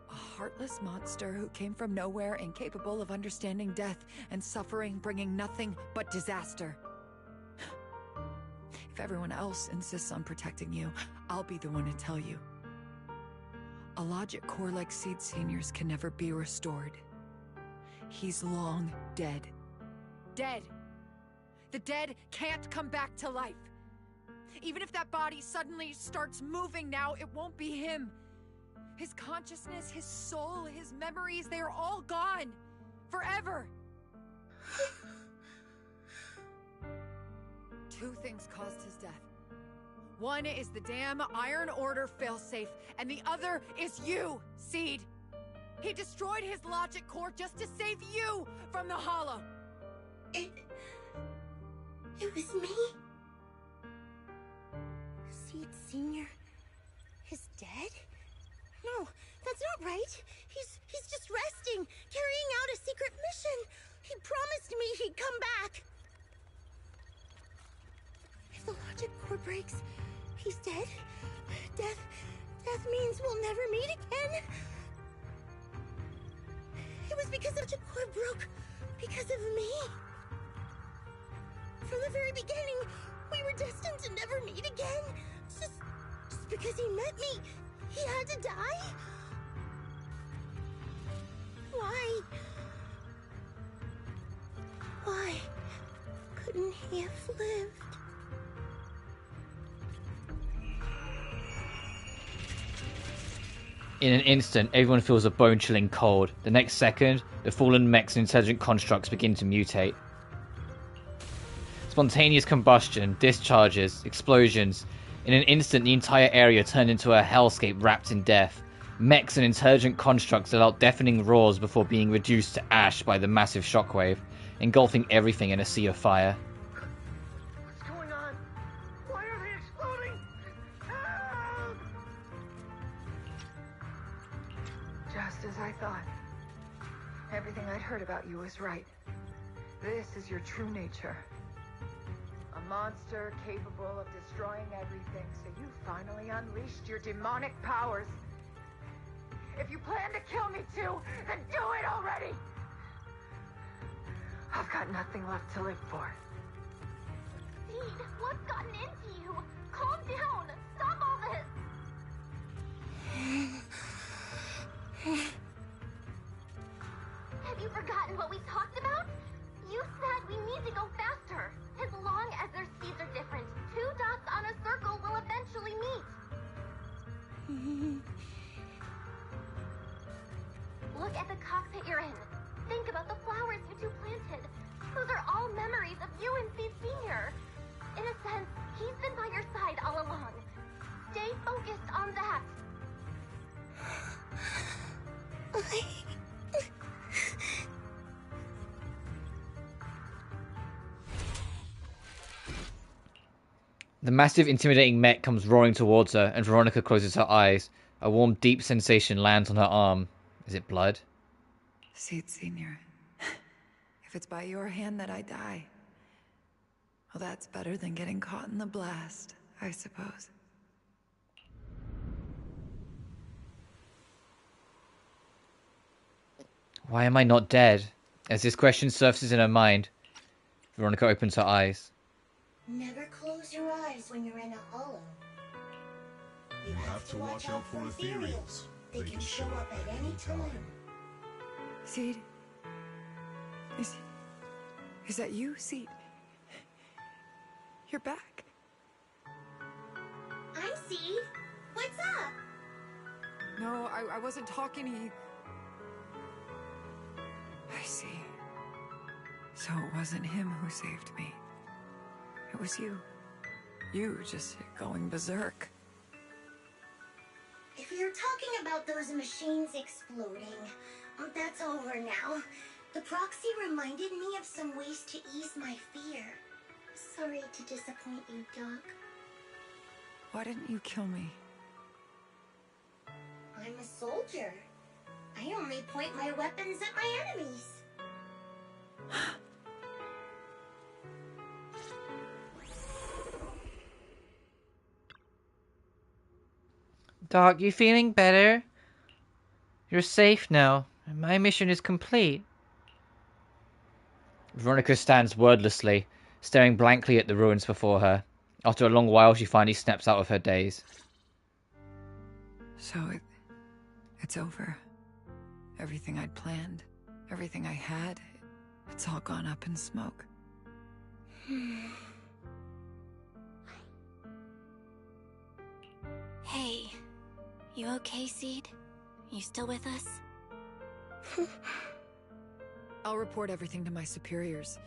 A heartless monster who came from nowhere, incapable of understanding death and suffering, bringing nothing but disaster. If everyone else insists on protecting you, I'll be the one to tell you. A logic core like Seed Senior's can never be restored. He's long dead. Dead! The dead can't come back to life. Even if that body suddenly starts moving now, it won't be him. His consciousness, his soul, his memories, they are all gone. Forever. Two things caused his death. One is the damn Iron Order failsafe, and the other is you, Seed. He destroyed his logic core just to save you from the Hollow. It was me? Seed Senior is dead? No, that's not right. He's just resting, carrying out a secret mission. He promised me he'd come back. If the logic core breaks, he's dead. Death means we'll never meet again. It was because the logic core broke because of me. From the very beginning, we were destined to never meet again. Just because he met me, he had to die? Why? Why couldn't he have lived? In an instant, everyone feels a bone-chilling cold. The next second, the fallen mechs and intelligent constructs begin to mutate. Spontaneous combustion, discharges, explosions. In an instant, the entire area turned into a hellscape wrapped in death. Mechs and intelligent constructs let out deafening roars before being reduced to ash by the massive shockwave, engulfing everything in a sea of fire. What's going on? Why are they exploding? Help! Just as I thought. Everything I'd heard about you was right. This is your true nature. A monster capable of destroying everything, so you finally unleashed your demonic powers. If you plan to kill me too, then do it already! I've got nothing left to live for. Seed, what's gotten into you? Calm down! Stop all this! Have you forgotten what we talked about? You said we need to go faster. As long as their speeds are different, 2 dots on a circle will eventually meet. Look at the cockpit you're in. Think about the flowers you two planted. Those are all memories of you and Seed Senior. In a sense, he's been by your side all along. Stay focused on that. The massive, intimidating mech comes roaring towards her, and Veronica closes her eyes. A warm, deep sensation lands on her arm. Is it blood? Seed Senior. If it's by your hand that I die, well, that's better than getting caught in the blast, I suppose. Why am I not dead? As this question surfaces in her mind, Veronica opens her eyes. Never close your eyes when you're in a hollow. You have to watch out for ethereals. They can show up at any time. Seed? Is that you, Seed? You're back. I'm Seed. What's up? No, I wasn't talking to you. I see. So it wasn't him who saved me. It was you. You just going berserk. If you're talking about those machines exploding, that's over now. The proxy reminded me of some ways to ease my fear. Sorry to disappoint you, Doc. Why didn't you kill me? I'm a soldier. I only point my weapons at my enemies. Doc, you feeling better? You're safe now. My mission is complete. Veronica stands wordlessly, staring blankly at the ruins before her. After a long while, she finally snaps out of her daze. So it's over. Everything I'd planned, everything I had, it's all gone up in smoke. Hey, you okay, Seed? You still with us? I'll report everything to my superiors.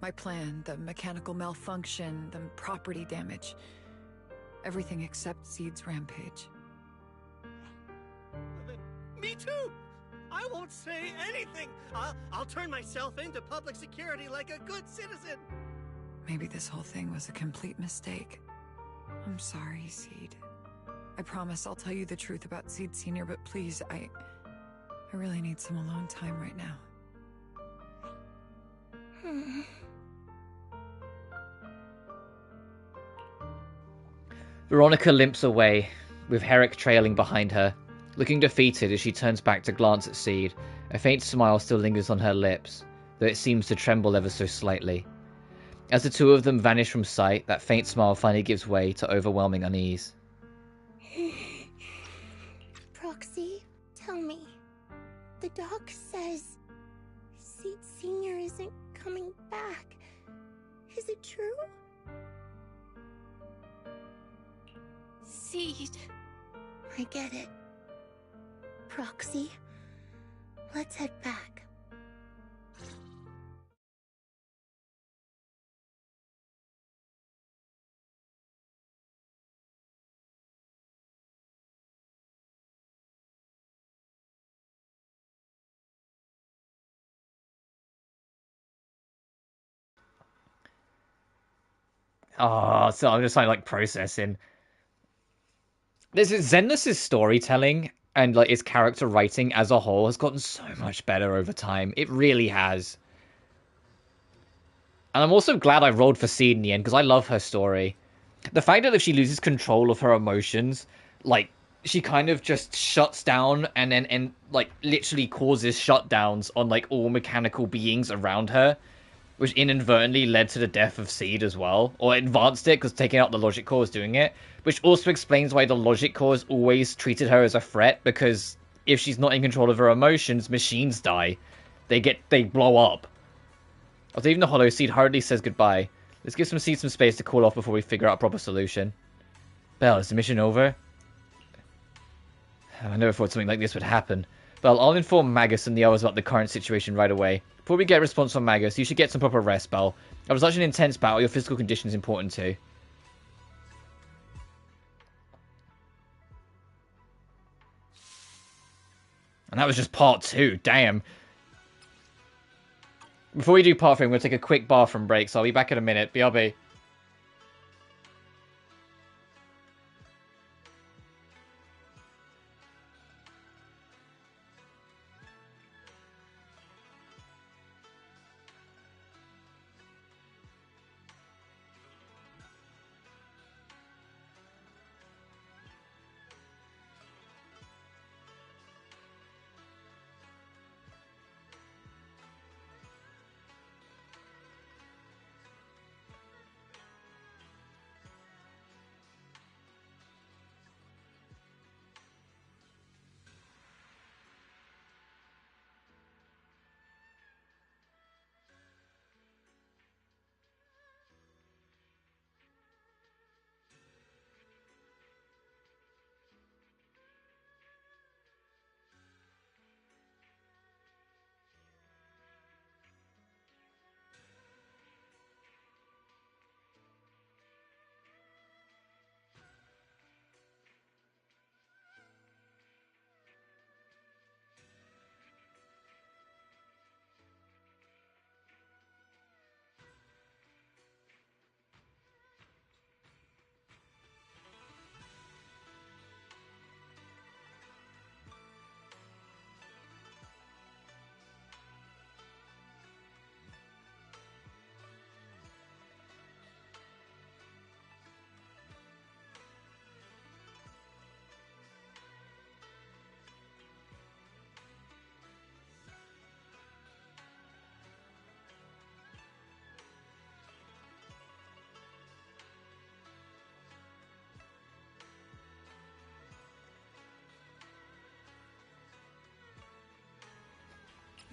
My plan, the mechanical malfunction, the property damage. Everything except Seed's rampage. Me too! I won't say anything! I'll turn myself into public security like a good citizen! Maybe this whole thing was a complete mistake. I'm sorry, Seed. I promise I'll tell you the truth about Seed Senior, but please, I really need some alone time right now. Veronica limps away, with Herrick trailing behind her. Looking defeated as she turns back to glance at Seed, a faint smile still lingers on her lips, though it seems to tremble ever so slightly. As the two of them vanish from sight, that faint smile finally gives way to overwhelming unease. Proxy, tell me. The doc says Seed Senior isn't coming back. Is it true? Seed. I get it. Proxy, let's head back. Oh, so I'm just like processing. This is Zenless's storytelling and like its character writing as a whole has gotten so much better over time. It really has. And I'm also glad I rolled for Seed in the end because I love her story. The fact that if she loses control of her emotions, like she kind of just shuts down and like literally causes shutdowns on like all mechanical beings around her, which inadvertently led to the death of Seed as well, or advanced it because taking out the logic core is doing it, which also explains why the logic core has always treated her as a threat, because if she's not in control of her emotions, machines die. They blow up. Although even the Hollow Seed hardly says goodbye. Let's give some Seed some space to cool off before we figure out a proper solution. Belle, is the mission over? I never thought something like this would happen. Well, I'll inform Magus and the others about the current situation right away. Before we get a response from Magus, you should get some proper rest, Belle. After such an intense battle, your physical condition is important too. And that was just part 2, damn. Before we do part 3, I'm going to take a quick bathroom break, so I'll be back in a minute. BRB.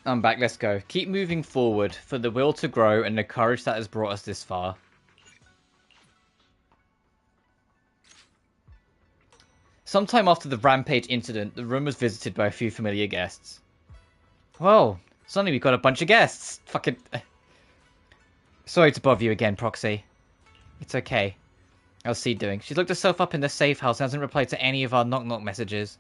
I'm back, let's go. Keep moving forward, for the will to grow and the courage that has brought us this far. Sometime after the Rampage incident, the room was visited by a few familiar guests. Whoa, suddenly we've got a bunch of guests. Fucking... Sorry to bother you again, Proxy. It's okay. How's Seed doing? She's looked herself up in the safe house and hasn't replied to any of our knock-knock messages.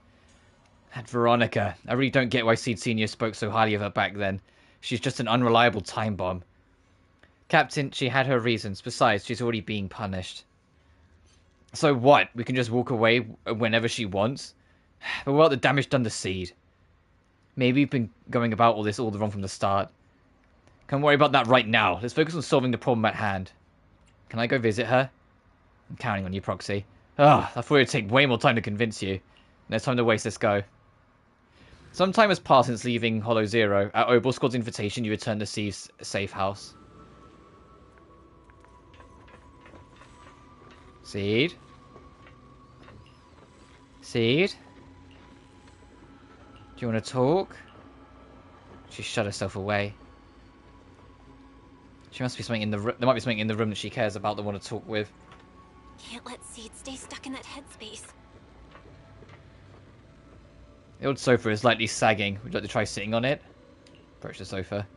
That Veronica. I really don't get why Seed Sr. spoke so highly of her back then. She's just an unreliable time bomb. Captain, she had her reasons. Besides, she's already being punished. So what? We can just walk away whenever she wants? But what about the damage done to Seed? Maybe we've been going about all this all wrong from the start. Can't worry about that right now. Let's focus on solving the problem at hand. Can I go visit her? I'm counting on you, Proxy. I thought it would take way more time to convince you. No time to waste, let's go. Some time has passed since leaving Hollow Zero. At Obel Squad's invitation, you return to Seed's safe house. Seed? Seed? Do you want to talk? She shut herself away. She must be something in the room. There might be something in the room that she cares about that I want to talk with. Can't let Seed stay stuck in that headspace. The old sofa is lightly sagging. Would you like to try sitting on it? Approach the sofa.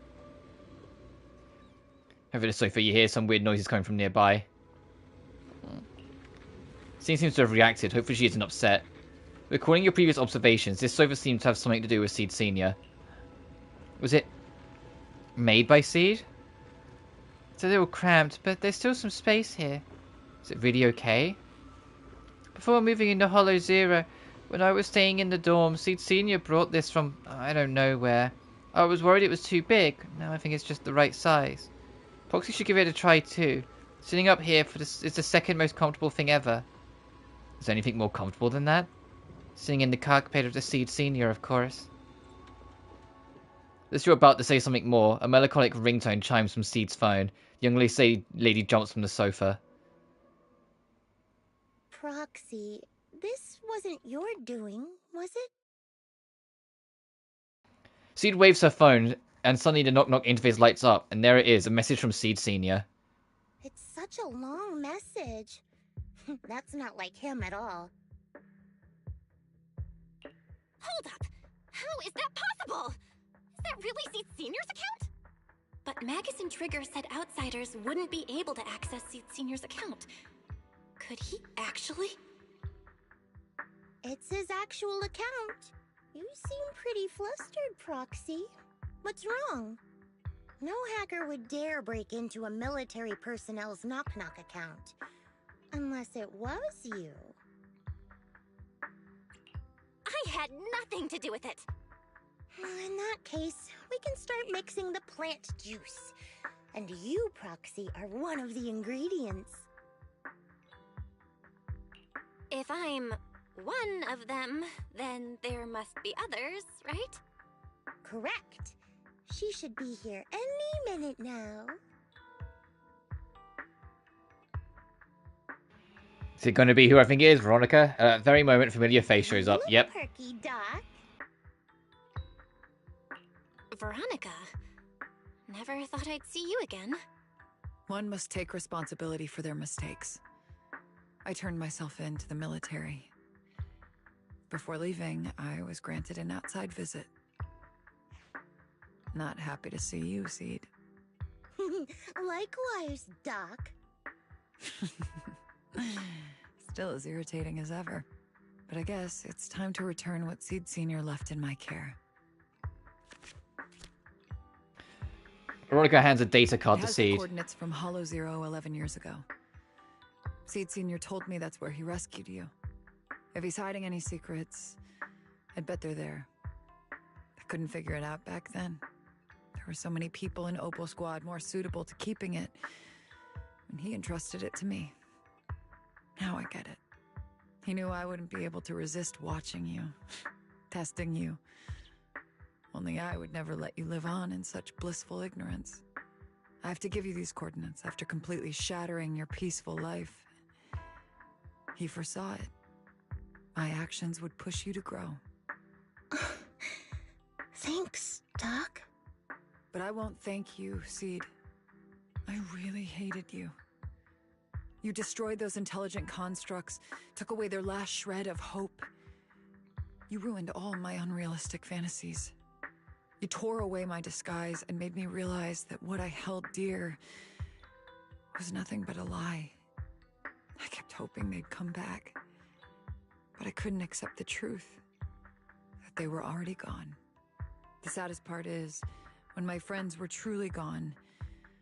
Over the sofa, you hear some weird noises coming from nearby. Seed seems to have reacted. Hopefully she isn't upset. Recalling your previous observations, this sofa seems to have something to do with Seed Senior. Was it made by Seed? It's a little cramped, but there's still some space here. Is it really okay? Before moving into Hollow Zero, when I was staying in the dorm, Seed Senior brought this from I don't know where. I was worried it was too big. Now I think it's just the right size. Proxy should give it a try too. Sitting up here for this is the second most comfortable thing ever. Is there anything more comfortable than that? Sitting in the cockpit of the Seed Senior, of course. As you're about to say something more, a melancholic ringtone chimes from Seed's phone. The young lady jumps from the sofa. Proxy, this wasn't your doing, was it? Seed waves her phone, and suddenly the knock-knock interface lights up, and there it is, a message from Seed Senior. It's such a long message. That's not like him at all. Hold up! How is that possible? Is that really Seed Senior's account? But Magus and Trigger said outsiders wouldn't be able to access Seed Senior's account. Could he actually? It's his actual account. You seem pretty flustered, Proxy. What's wrong? No hacker would dare break into a military personnel's knock-knock account. Unless it was you. I had nothing to do with it. In that case, we can start mixing the plant juice. And you, Proxy, are one of the ingredients. If I'm one of them, then there must be others, right? Correct. She should be here any minute now. Is it going to be who I think it is, Veronica? At that very moment, familiar face shows up. Yep. Perky, Doc. Veronica. Never thought I'd see you again. One must take responsibility for their mistakes. I turned myself in to the military. Before leaving, I was granted an outside visit. Not happy to see you, Seed. Likewise, Doc. Still as irritating as ever. But I guess it's time to return what Seed Senior left in my care. Veronica hands a data card to The Seed. coordinates from Hollow Zero 11 years ago. Seed Senior told me that's where he rescued you. If he's hiding any secrets, I'd bet they're there. I couldn't figure it out back then. There were so many people in Opal Squad more suitable to keeping it, and he entrusted it to me. Now I get it. He knew I wouldn't be able to resist watching you, testing you. Only I would never let you live on in such blissful ignorance. I have to give you these coordinates after completely shattering your peaceful life. He foresaw it. My actions would push you to grow. Thanks, Doc. But I won't thank you, Seed. I really hated you. You destroyed those intelligent constructs, took away their last shred of hope. You ruined all my unrealistic fantasies. You tore away my disguise and made me realize that what I held dear was nothing but a lie. I kept hoping they'd come back, but I couldn't accept the truth, that they were already gone. The saddest part is, when my friends were truly gone,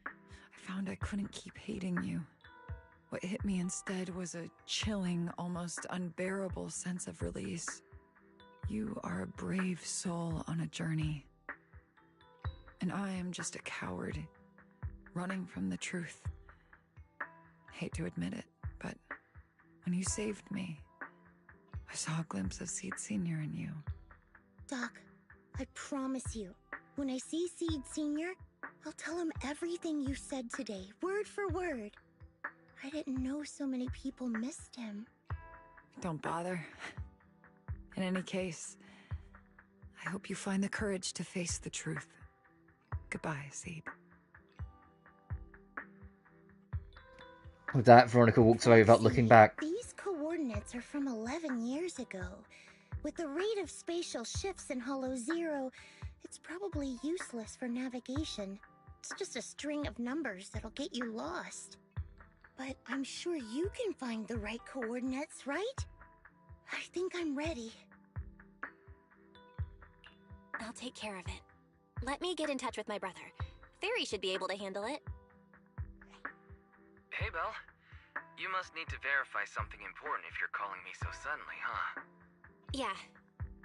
I found I couldn't keep hating you. What hit me instead was a chilling, almost unbearable sense of release. You are a brave soul on a journey. And I am just a coward, running from the truth. Hate to admit it, but when you saved me, I saw a glimpse of Seed Senior in you. Doc, I promise you, when I see Seed Senior, I'll tell him everything you said today, word for word. I didn't know so many people missed him. Don't bother. In any case, I hope you find the courage to face the truth. Goodbye, Seed. With that, Veronica walks away without looking back. These coordinates are from 11 years ago. With the rate of spatial shifts in Hollow Zero, it's probably useless for navigation. It's just a string of numbers that'll get you lost. But I'm sure you can find the right coordinates, right? I think I'm ready. I'll take care of it. Let me get in touch with my brother. Fairy should be able to handle it. Hey, Belle. You must need to verify something important if you're calling me so suddenly, huh? Yeah.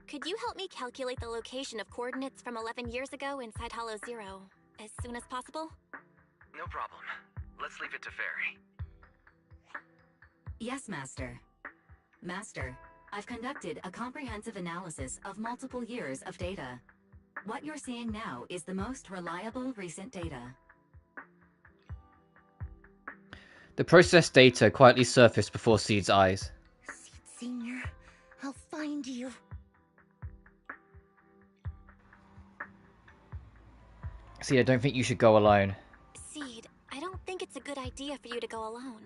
Could you help me calculate the location of coordinates from 11 years ago inside Hollow Zero as soon as possible? No problem. Let's leave it to Fairy. Yes, Master. Master, I've conducted a comprehensive analysis of multiple years of data. What you're seeing now is the most reliable recent data. The processed data quietly surfaced before Seed's eyes. Seed Senior, I'll find you. Seed, I don't think you should go alone. Seed, I don't think it's a good idea for you to go alone.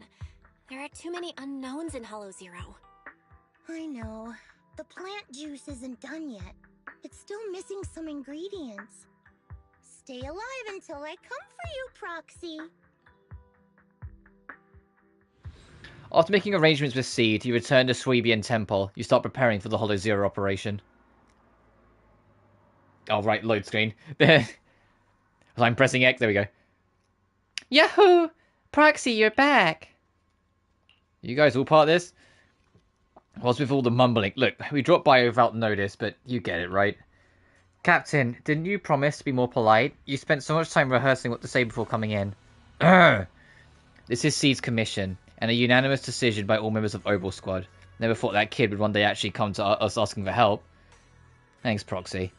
There are too many unknowns in Hollow Zero. I know. The plant juice isn't done yet. It's still missing some ingredients. Stay alive until I come for you, Proxy. After making arrangements with Seed, you return to Sweebian Temple. You start preparing for the Hollow Zero operation. Oh, right, load screen. There. I'm pressing X, there we go. Yahoo! Proxy, you're back! You guys all part of this? What's with all the mumbling? Look, we dropped by without notice, but you get it, right? Captain, didn't you promise to be more polite? You spent so much time rehearsing what to say before coming in. Urgh. This is Seed's commission, and a unanimous decision by all members of Obel Squad. Never thought that kid would one day actually come to us asking for help. Thanks, Proxy.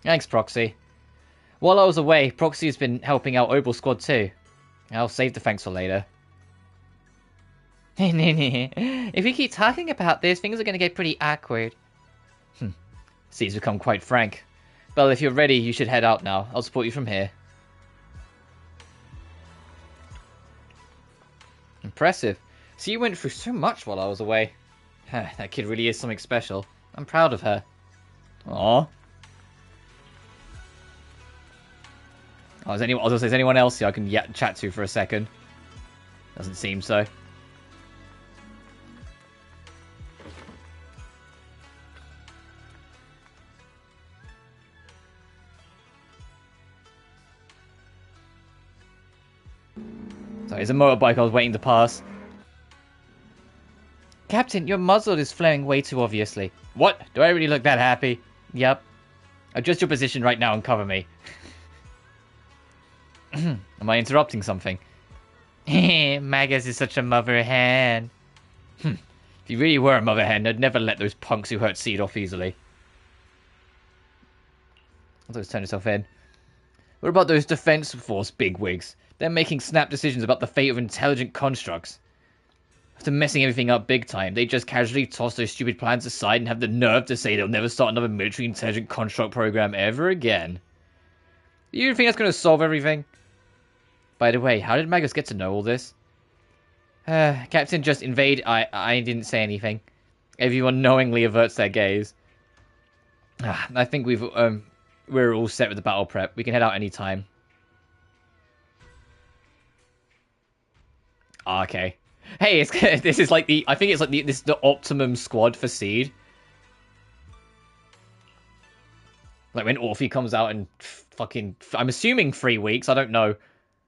Thanks, Proxy. While I was away, Proxy has been helping out Obel Squad too. I'll save the thanks for later. If we keep talking about this, things are going to get pretty awkward. Seed's become quite frank. Well, if you're ready, you should head out now. I'll support you from here. Impressive. See, you went through so much while I was away. That kid really is something special. I'm proud of her. Aww. Oh, I was going to say, is anyone else here I can chat to for a second? Doesn't seem so. Sorry, it's a motorbike I was waiting to pass. Captain, your muzzle is flaring way too obviously. What? Do I really look that happy? Yep. Adjust your position right now and cover me. Am I interrupting something? Magus is such a mother hen. If you really were a mother hen, I'd never let those punks who hurt Seed off easily. I'll just turn yourself in. What about those Defense Force bigwigs? They're making snap decisions about the fate of intelligent constructs. After messing everything up big time, they just casually toss those stupid plans aside and have the nerve to say they'll never start another military intelligent construct program ever again. You think that's going to solve everything? By the way, how did Magus get to know all this? Captain just invade. I didn't say anything. Everyone knowingly averts their gaze. I think we're all set with the battle prep. We can head out anytime. Okay. Hey, this is like the. I think it's like this is the optimum squad for Seed. Like when Orphe comes out in fucking. I'm assuming 3 weeks. I don't know.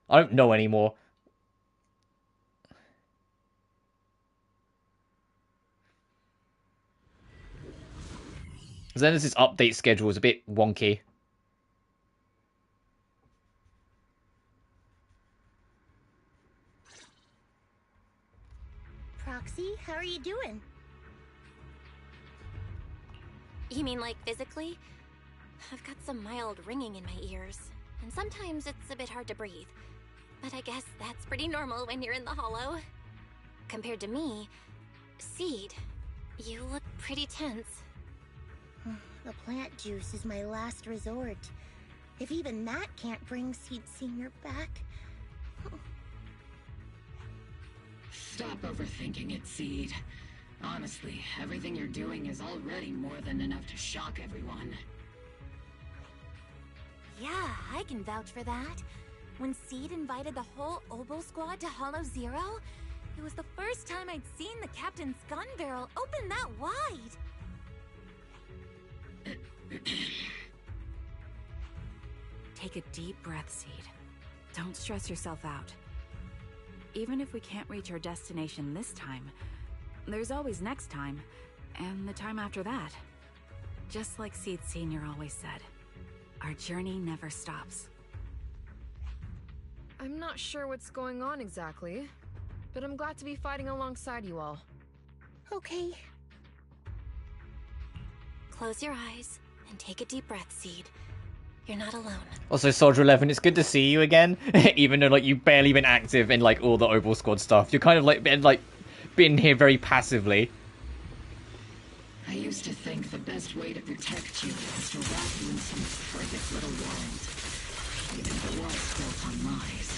I don't know anymore. Zenless' update schedule is a bit wonky. Proxy, how are you doing? You mean like physically? I've got some mild ringing in my ears, and sometimes it's a bit hard to breathe. But I guess that's pretty normal when you're in the hollow. Compared to me, Seed, you look pretty tense. The plant juice is my last resort. If even that can't bring Seed Senior back... Stop overthinking it, Seed. Honestly, everything you're doing is already more than enough to shock everyone. Yeah, I can vouch for that. When Seed invited the whole Obel Squad to Hollow Zero, it was the first time I'd seen the captain's gun barrel open that wide. Take a deep breath, Seed. Don't stress yourself out. Even if we can't reach our destination this time, there's always next time, and the time after that. Just like Seed Senior always said, our journey never stops. I'm not sure what's going on exactly, but I'm glad to be fighting alongside you all. Okay. Close your eyes and take a deep breath, Seed. You're not alone. Also, Soldier 11, it's good to see you again. Even though, like, you've barely been active in, like, all the Opal Squad stuff. You're kind of, been here very passively. I used to think the best way to protect you was to wrap you in some perfect little world. Even if it was built on lies.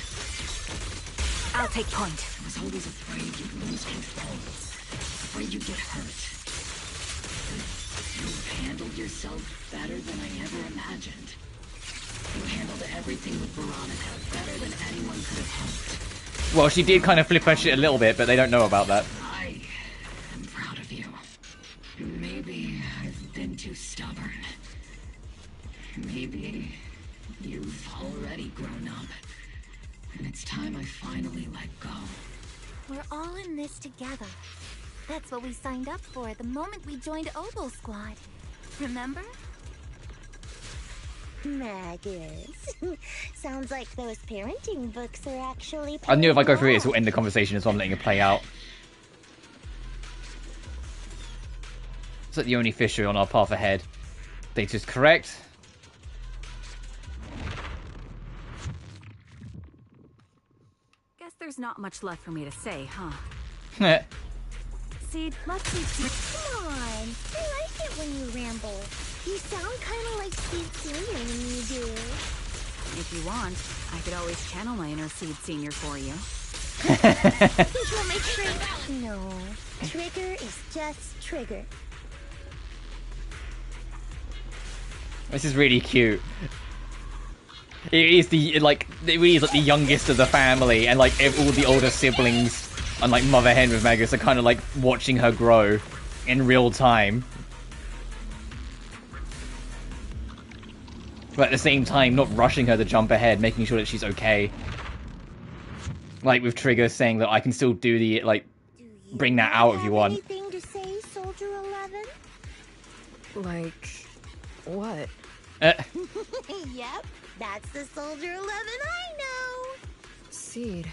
I'll take point. I was always afraid you'd lose control. Afraid you'd get hurt. You've handled yourself better than I ever imagined. You handled everything with Veronica better than anyone could have hoped. Well, she did kind of flip her shit a little bit, but they don't know about that. I am proud of you. Maybe I've been too stubborn. Maybe you've already grown up. And it's time I finally let go. We're all in this together. That's what we signed up for the moment we joined Opal Squad. Remember? Magus. Sounds like those parenting books are actually... I knew if I go through this, we'll end the conversation, so I'm letting it play out. It's like the only fishery on our path ahead. Data's correct. Guess there's not much left for me to say, huh? Seed, let's see. Come on. I like it when you ramble. You sound kind of like Seed Senior when you do. If you want, I could always channel my inner Seed Senior for you. Think you'll make sure... No. Trigger is just Trigger. This is really cute. It is it really is like the youngest of the family, and like all the older siblings, and like Mother Hen with Magus are kind of like watching her grow in real time. But at the same time, not rushing her to jump ahead, making sure that she's okay. Like with Trigger saying that I can still do the, like, bring that out if you want. Anything to say, Soldier 11? Like, what? Yep, that's the Soldier 11 I know. Seed,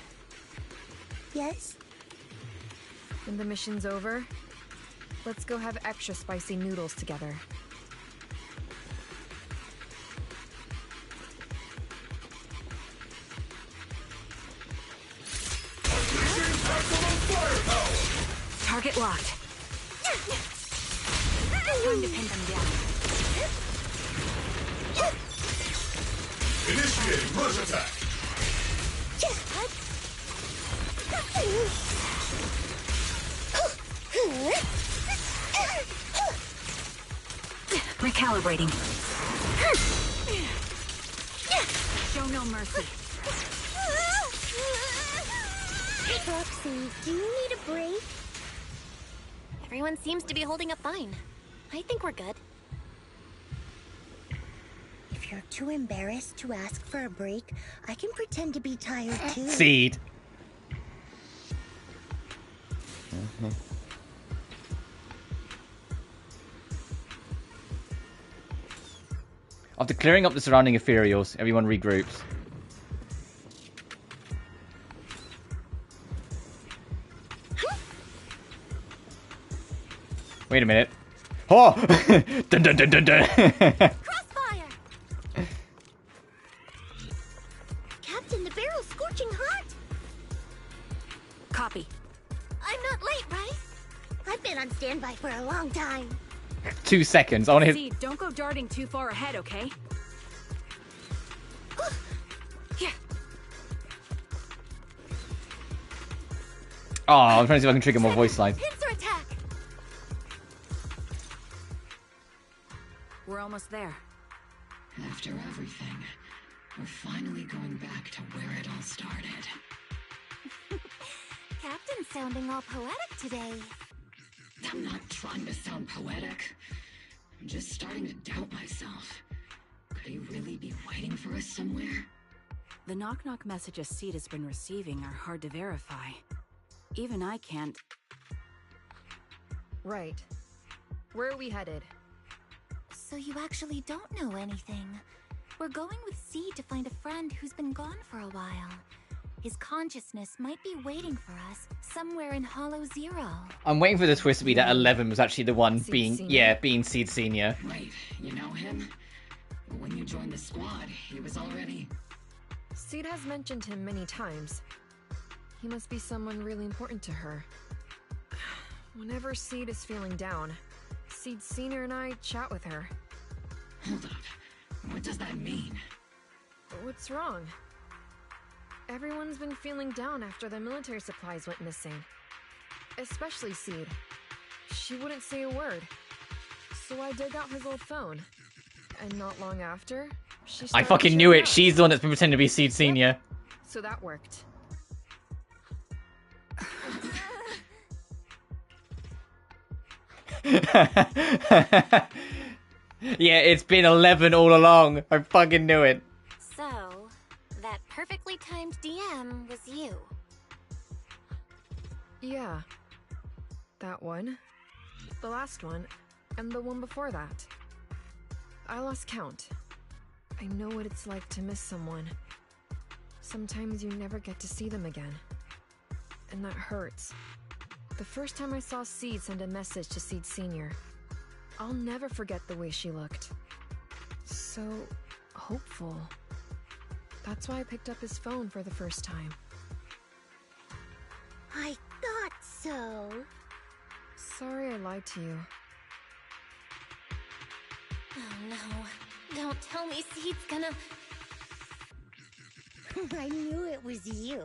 Yes? when the mission's over, let's go have extra spicy noodles together. Target locked. Time to pin them down. Initiating rush attack. Recalibrating. Show no mercy. Foxy, do you need a break? Everyone seems to be holding up fine. I think we're good. If you're too embarrassed to ask for a break, I can pretend to be tired too. Seed. After clearing up the surrounding ethereals, everyone regroups. Wait a minute. Oh! Dun dun dun dun dun! Crossfire! Captain, the barrel's scorching hot! Copy. I'm not late, right? I've been on standby for a long time. 2 seconds. I want to hit. Seed, don't go darting too far ahead, okay? Yeah. Oh, I'm trying to see if I can trigger more voice lines. Pincer attack! We're almost there. After everything, we're finally going back to where it all started. Captain's sounding all poetic today. I'm not trying to sound poetic. I'm just starting to doubt myself. Could he really be waiting for us somewhere? The knock-knock messages Seed has been receiving are hard to verify. Even I can't. Right. Where are we headed? So you actually don't know anything. We're going with Seed to find a friend who's been gone for a while. His consciousness might be waiting for us somewhere in Hollow Zero. I'm waiting for the twist to be that 11 was actually the one Seed being, Senior? being Seed Senior. Wait, you know him? When you joined the squad, he was already... Seed has mentioned him many times. He must be someone really important to her. Whenever Seed is feeling down, Seed Senior and I chat with her. Hold up. What does that mean? What's wrong? Everyone's been feeling down after the military supplies went missing. Especially Seed. She wouldn't say a word. So I dug out his old phone. And not long after, she I started fucking knew cheering it. up. She's the one that's been pretending to be Seed Senior. So that worked. Yeah, it's been 11 all along. I fucking knew it. So, that perfectly timed DM was you. Yeah. That one. The last one. And the one before that. I lost count. I know what it's like to miss someone. Sometimes you never get to see them again. And that hurts. The first time I saw Seed send a message to Seed Senior, I'll never forget the way she looked. So hopeful. That's why I picked up his phone for the first time. I thought so. Sorry I lied to you. Oh no. Don't tell me Seed's gonna... I knew it was you.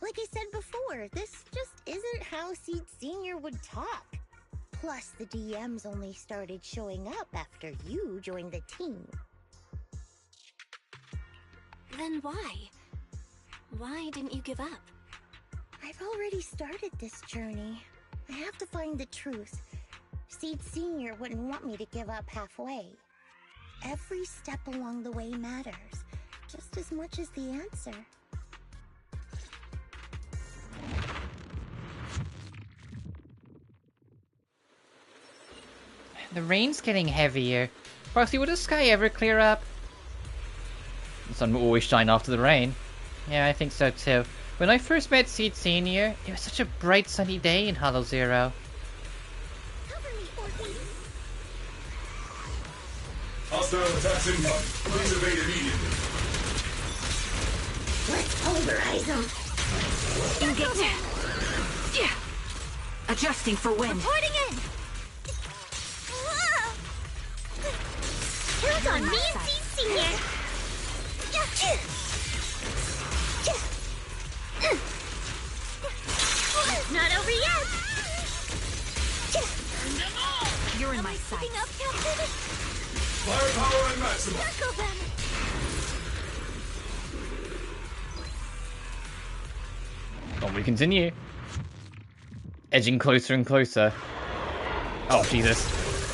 Like I said before, this just isn't how Seed Senior would talk. Plus, the DMs only started showing up after you joined the team. Then why? Why didn't you give up? I've already started this journey. I have to find the truth. Seed Senior wouldn't want me to give up halfway. Every step along the way matters, just as much as the answer. The rain's getting heavier. Percy, will the sky ever clear up? The sun will always shine after the rain. Yeah, I think so too. When I first met Seed Senior, it was such a bright sunny day in Hollow Zero. Cover me, Orphe. Hostile attacks incoming. Please evade immediately. Let's pulverize them. Engage. Yeah. Adjusting for wind. Reporting in. Count on me and Seed Senior. It's not over yet. You're in my sight. Picking up, Captain. Firepower and maximum. Circle them. On we continue. Edging closer and closer. Oh, Jesus.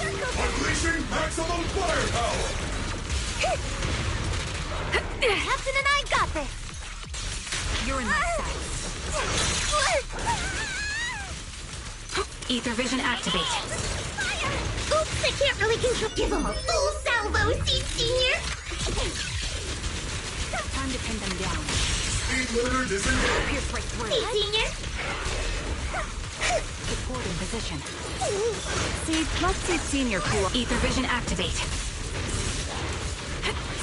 Unleashing maximum firepower. Captain and I got this. You're in my sight. Ether vision activate. Oops, I can't really control. Give him a full salvo, Seed Senior. Time to pin them down. Speed limiter disengaged. Pierce right through. Seed Senior. Support in position. Seed, let Seed Senior cool. Ether vision activate.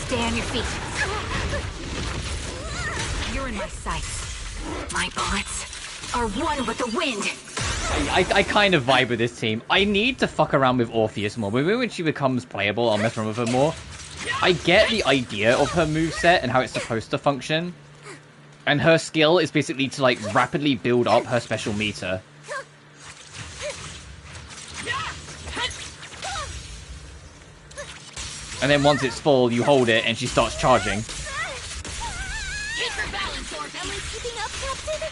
Stay on your feet. You're in my sight. My bullets are one with the wind. I kind of vibe with this team. I need to fuck around with Orpheus more. Maybe when she becomes playable, I'll mess around with her more. I get the idea of her moveset and how it's supposed to function. And her skill is basically to, like, rapidly build up her special meter. And then once it's full, you hold it and she starts charging. Keep her balance, Orphe. Am I keeping up, Captain?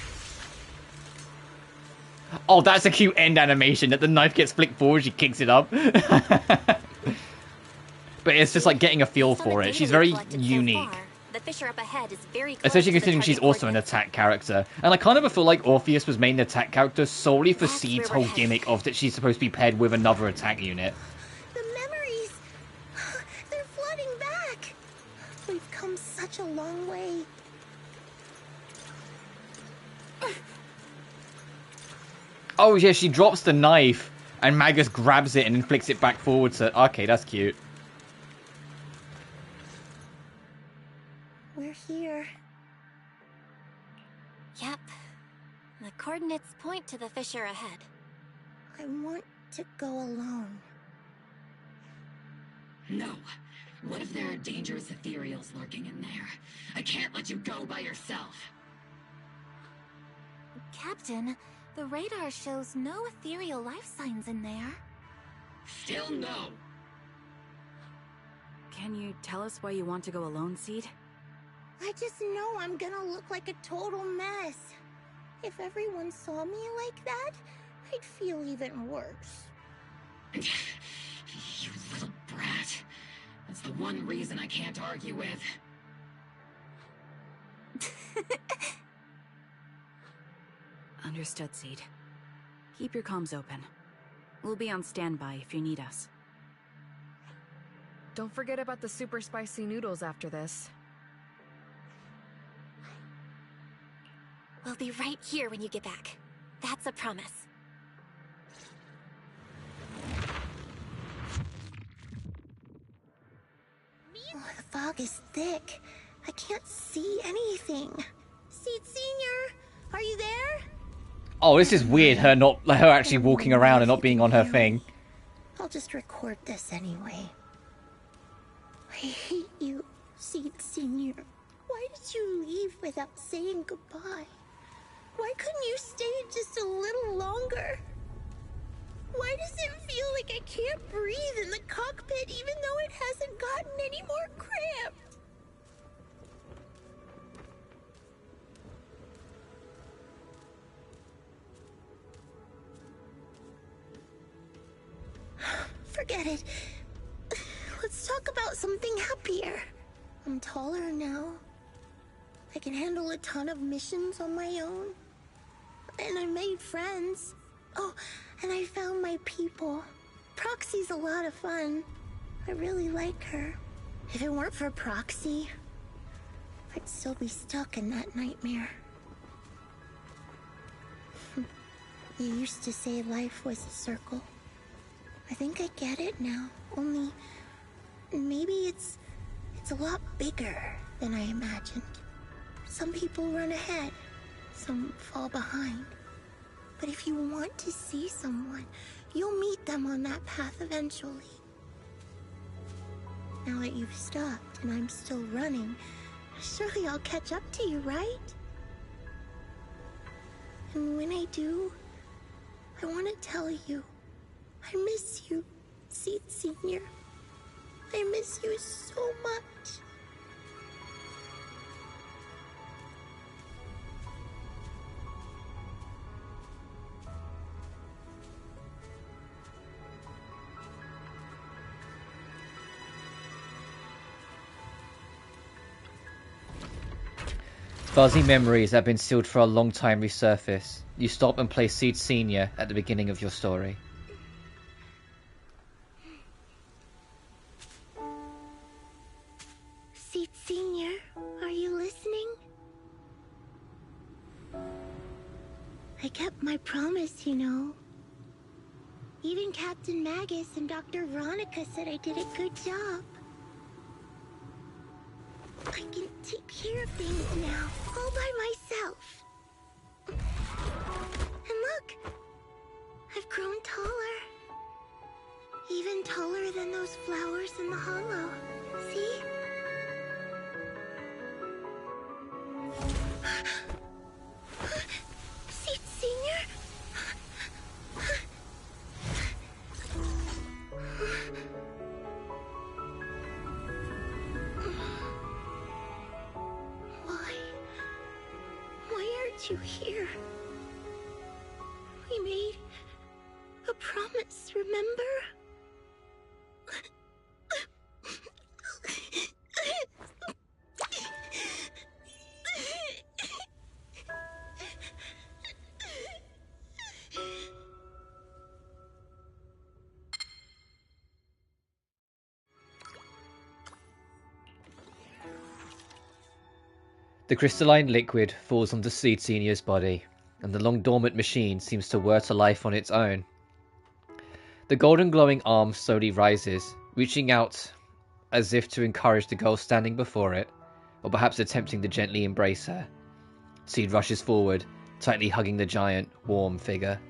Oh, that's a cute end animation that the knife gets flicked forward, she kicks it up. But it's just like getting a feel for it. She's very unique. The fissure up ahead is very close Especially to the considering she's target also an coordinates. attack character. And I kind of feel like Orpheus was made an attack character solely for That's Seed's where we're whole gimmick of that she's supposed to be paired with another attack unit. The memories. They're flooding back. We've come such a long way. Oh yeah, she drops the knife and Magus grabs it and then flicks it back forwards. Okay, that's cute. We're here. Yep. The coordinates point to the fissure ahead. I want to go alone. No. What if there are dangerous ethereals lurking in there? I can't let you go by yourself. Captain, the radar shows no ethereal life signs in there. Still no. Can you tell us why you want to go alone, Seed? I just know I'm gonna look like a total mess. If everyone saw me like that, I'd feel even worse. You little brat. That's the one reason I can't argue with. Understood, Seed. Keep your comms open. We'll be on standby if you need us. Don't forget about the super spicy noodles after this. We'll be right here when you get back. That's a promise. Oh, the fog is thick. I can't see anything. Seed Senior, are you there? Oh, this is weird. Her actually walking around and not being on her thing. I'll just record this anyway. I hate you, Seed Senior. Why did you leave without saying goodbye? Why couldn't you stay just a little longer? Why does it feel like I can't breathe in the cockpit even though it hasn't gotten any more cramped? Forget it. Let's talk about something happier. I'm taller now. I can handle a ton of missions on my own. And I made friends. Oh, and I found my people. Proxy's a lot of fun. I really like her. If it weren't for Proxy, I'd still be stuck in that nightmare. You used to say life was a circle. I think I get it now. Only maybe it's a lot bigger than I imagined. Some people run ahead, some fall behind. But if you want to see someone, you'll meet them on that path eventually. Now that you've stopped and I'm still running, surely I'll catch up to you, right? And when I do, I want to tell you, I miss you, Seed Senior. I miss you so much. Fuzzy memories that have been sealed for a long time resurface. You stop and play Seed Senior at the beginning of your story. Seed Senior, are you listening? I kept my promise, you know. Even Captain Magus and Dr. Veronica said I did a good job. I can take care of things now, all by myself. And look, I've grown taller. Even taller than those flowers in the hollow. See? Seed Senior? Why aren't you here? We made a promise, remember? The crystalline liquid falls onto Seed Senior's body. and the long-dormant machine seems to whir to life on its own. The golden glowing arm slowly rises, reaching out as if to encourage the girl standing before it, or perhaps attempting to gently embrace her. Seed rushes forward, tightly hugging the giant, warm figure.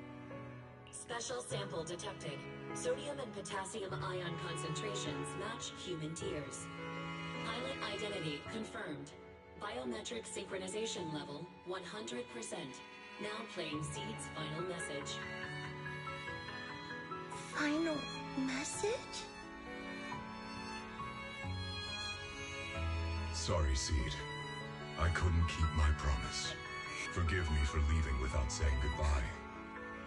Special sample detected. Sodium and potassium ion concentrations match human tears. Pilot identity confirmed. Biometric synchronization level 100%. Now playing Seed's final message. Final message? Sorry, Seed. I couldn't keep my promise. Forgive me for leaving without saying goodbye.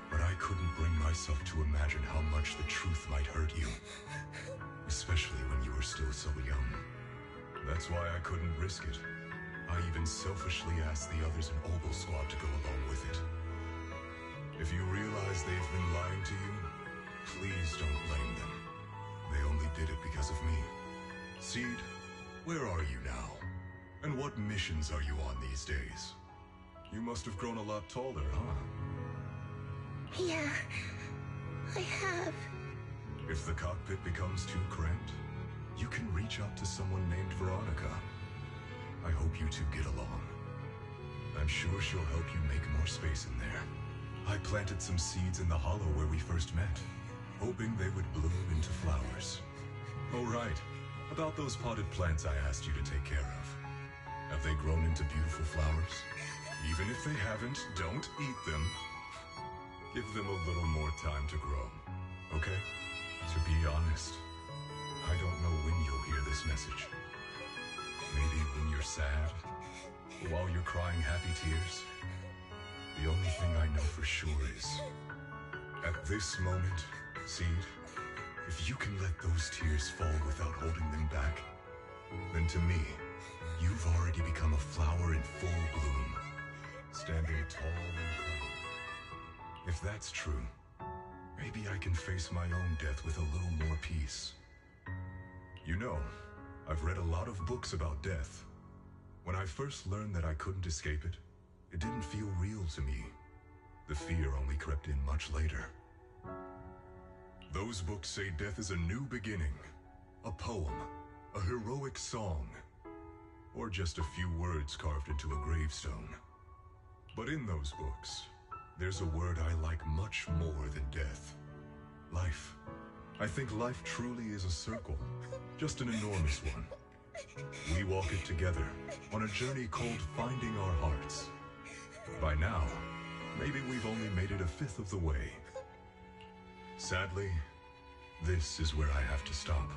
But I couldn't bring myself to imagine how much the truth might hurt you. Especially when you were still so young. That's why I couldn't risk it. I even selfishly asked the others in Ogle Squad to go along with it. If you realize they've been lying to you, please don't blame them. They only did it because of me. Seed, where are you now? And what missions are you on these days? You must have grown a lot taller, huh? Yeah, I have. If the cockpit becomes too cramped, you can reach out to someone named Veronica. I hope you two get along. I'm sure she'll help you make more space in there. I planted some seeds in the hollow where we first met, hoping they would bloom into flowers. Oh right, about those potted plants I asked you to take care of. Have they grown into beautiful flowers? Even if they haven't, don't eat them. Give them a little more time to grow, okay? To be honest, I don't know when you'll hear this message. Maybe when you're sad, or while you're crying happy tears. The only thing I know for sure is, at this moment, Seed, if you can let those tears fall without holding them back, then to me, you've already become a flower in full bloom, standing tall and proud. If that's true, maybe I can face my own death with a little more peace. You know, I've read a lot of books about death. When I first learned that I couldn't escape it, it didn't feel real to me. The fear only crept in much later. Those books say death is a new beginning, a poem, a heroic song, or just a few words carved into a gravestone. But in those books, there's a word I like much more than death. Life. I think life truly is a circle, just an enormous one. We walk it together, on a journey called finding our hearts. By now, maybe we've only made it a fifth of the way. Sadly, this is where I have to stop.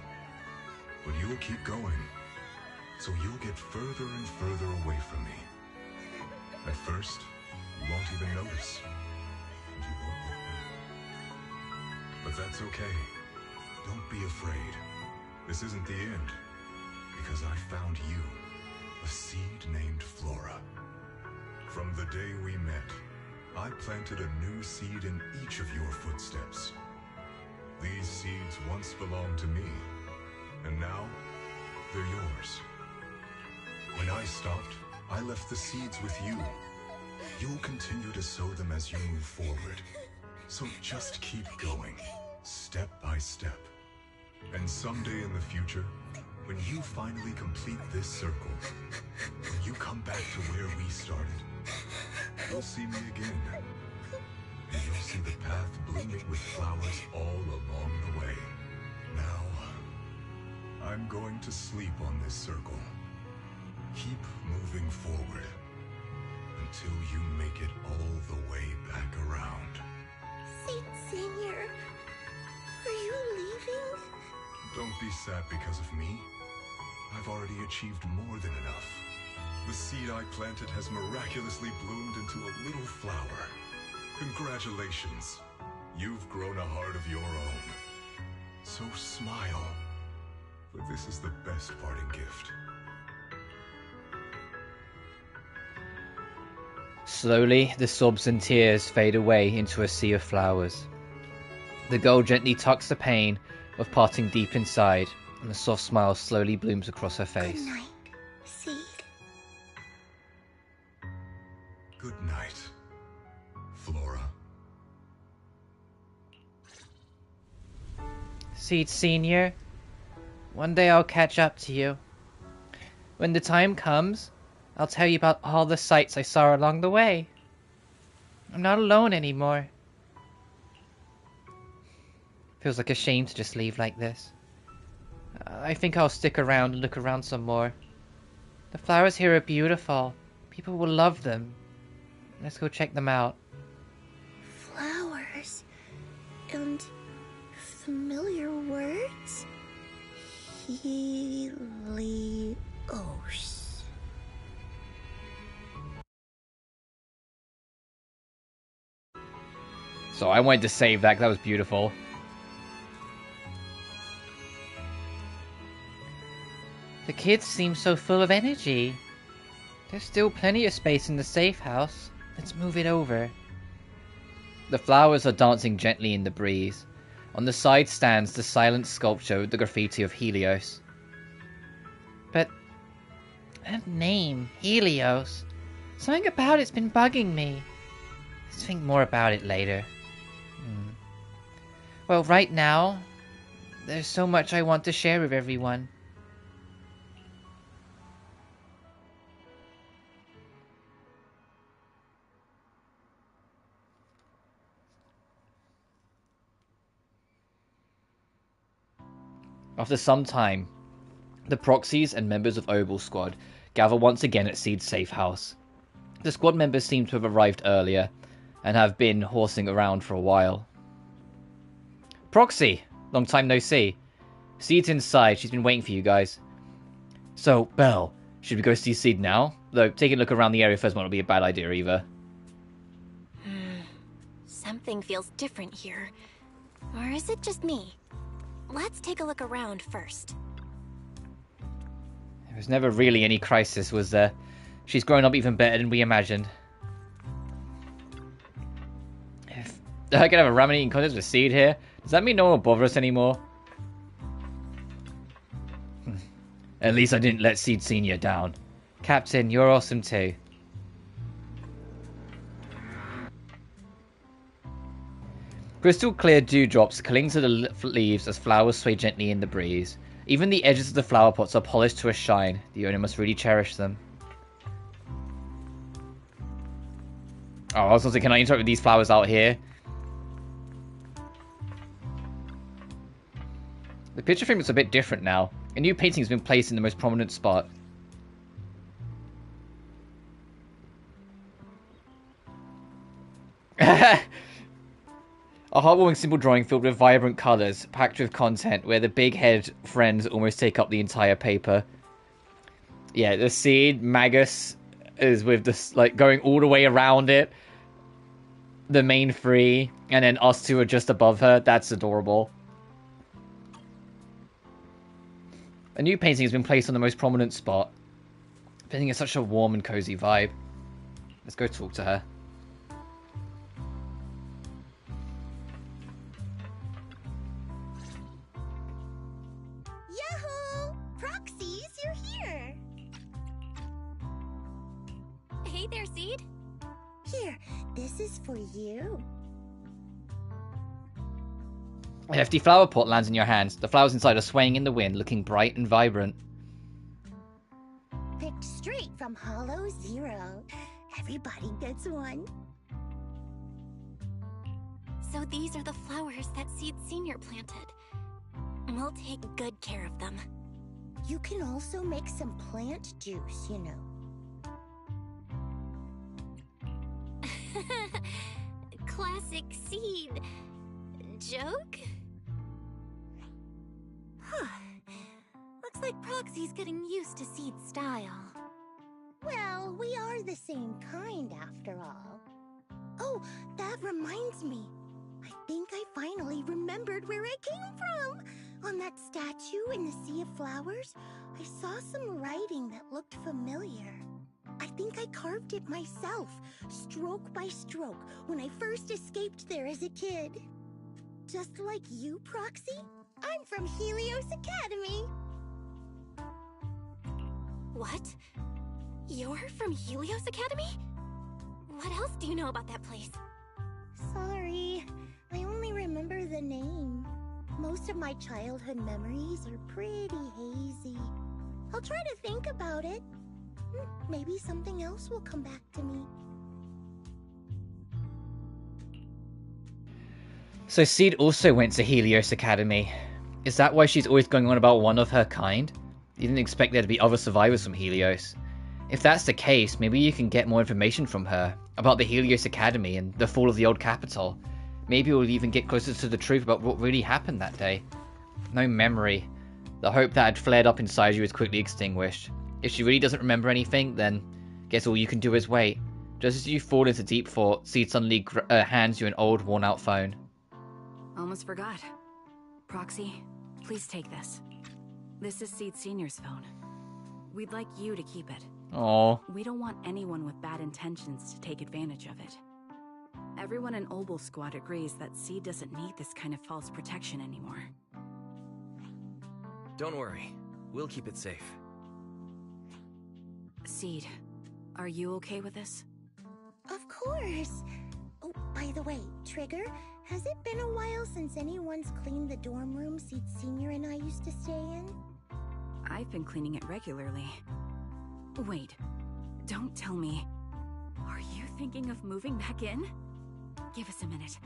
But you'll keep going, so you'll get further and further away from me. At first, you won't even notice, and you won't look back. But that's okay. Don't be afraid. This isn't the end, because I found you, a seed named Flora. From the day we met, I planted a new seed in each of your footsteps. These seeds once belonged to me, and now they're yours. When I stopped, I left the seeds with you. You'll continue to sow them as you move forward. So just keep going, step by step. And someday in the future, when you finally complete this circle, when you come back to where we started, you'll see me again. And you'll see the path blooming with flowers all along the way. Now, I'm going to sleep on this circle. Keep moving forward until you make it all the way back around. Seed Senior, are you leaving? Don't be sad because of me. I've already achieved more than enough. The seed I planted has miraculously bloomed into a little flower. Congratulations. You've grown a heart of your own. So smile, for this is the best parting gift. Slowly, the sobs and tears fade away into a sea of flowers. The girl gently tucks the pain of parting deep inside, and a soft smile slowly blooms across her face. Good night, Seed. Good night, Seed Senior. One day I'll catch up to you. When the time comes, I'll tell you about all the sights I saw along the way. I'm not alone anymore. Feels like a shame to just leave like this. I think I'll stick around and look around some more. The flowers here are beautiful. People will love them. Let's go check them out. Flowers and familiar words? Helios. So I wanted to save that because that was beautiful. The kids seem so full of energy. There's still plenty of space in the safe house. Let's move it over. The flowers are dancing gently in the breeze. On the side stands the silent sculpture with the graffiti of Helios. But that name, Helios, something about it's been bugging me. Let's think more about it later. Well, right now, there's so much I want to share with everyone. After some time, the proxies and members of Oval Squad gather once again at Seed's safe house. The squad members seem to have arrived earlier and have been horsing around for a while. Proxy! Long time no see. Seed's inside. She's been waiting for you guys. So, Belle, should we go see Seed now? Though, taking a look around the area first might not be a bad idea either. Something feels different here. Or is it just me? Let's take a look around first. There was never really any crisis, was there? She's grown up even better than we imagined. If I could have a ramen eating contest with Seed here, does that mean no one will bother us anymore? At least I didn't let Seed Senior down. Captain, you're awesome too. Crystal clear dewdrops cling to the leaves as flowers sway gently in the breeze. Even the edges of the flower pots are polished to a shine. The owner must really cherish them. Oh, I was going to say, can I interact with these flowers out here? The picture frame is a bit different now. A new painting has been placed in the most prominent spot. A heartwarming simple drawing filled with vibrant colours, packed with content, where the big head friends almost take up the entire paper. Yeah, the Seed, Magus is with this, like, going all the way around it. The main three, and then us two are just above her. That's adorable. A new painting has been placed on the most prominent spot. The painting is such a warm and cozy vibe. Let's go talk to her. Yahoo! Proxies, you're here! Hey there, Seed. Here, this is for you. A hefty flower pot lands in your hands. The flowers inside are swaying in the wind, looking bright and vibrant. Picked straight from Hollow Zero. Everybody gets one. So these are the flowers that Seed Senior planted. We'll take good care of them. You can also make some plant juice, you know. Classic Seed. Joke? Looks like Proxy's getting used to Seed's style. Well, we are the same kind after all. Oh, that reminds me. I think I finally remembered where it came from. On that statue in the sea of flowers, I saw some writing that looked familiar. I think I carved it myself, stroke by stroke, when I first escaped there as a kid. Just like you, Proxy, I'm from Helios Academy. What? You're from Helios Academy? What else do you know about that place? Sorry, I only remember the name. Most of my childhood memories are pretty hazy. I'll try to think about it. Maybe something else will come back to me. So Seed also went to Helios Academy. Is that why she's always going on about one of her kind? You didn't expect there to be other survivors from Helios. If that's the case, maybe you can get more information from her about the Helios Academy and the fall of the old capital. Maybe we'll even get closer to the truth about what really happened that day. No memory. The hope that had flared up inside you is quickly extinguished. If she really doesn't remember anything, then guess all you can do is wait. Just as you fall into deep thought, Seed suddenly hands you an old, worn-out phone. Almost forgot. Proxy, please take this. This is Seed Senior's phone. We'd like you to keep it. Aww. We don't want anyone with bad intentions to take advantage of it. Everyone in Obel Squad agrees that Seed doesn't need this kind of false protection anymore. Don't worry. We'll keep it safe. Seed, are you okay with this? Of course. Oh, by the way, Trigger, has it been a while since anyone's cleaned the dorm room Seed Senior and I used to stay in? I've been cleaning it regularly. Wait, don't tell me. Are you thinking of moving back in? Give us a minute.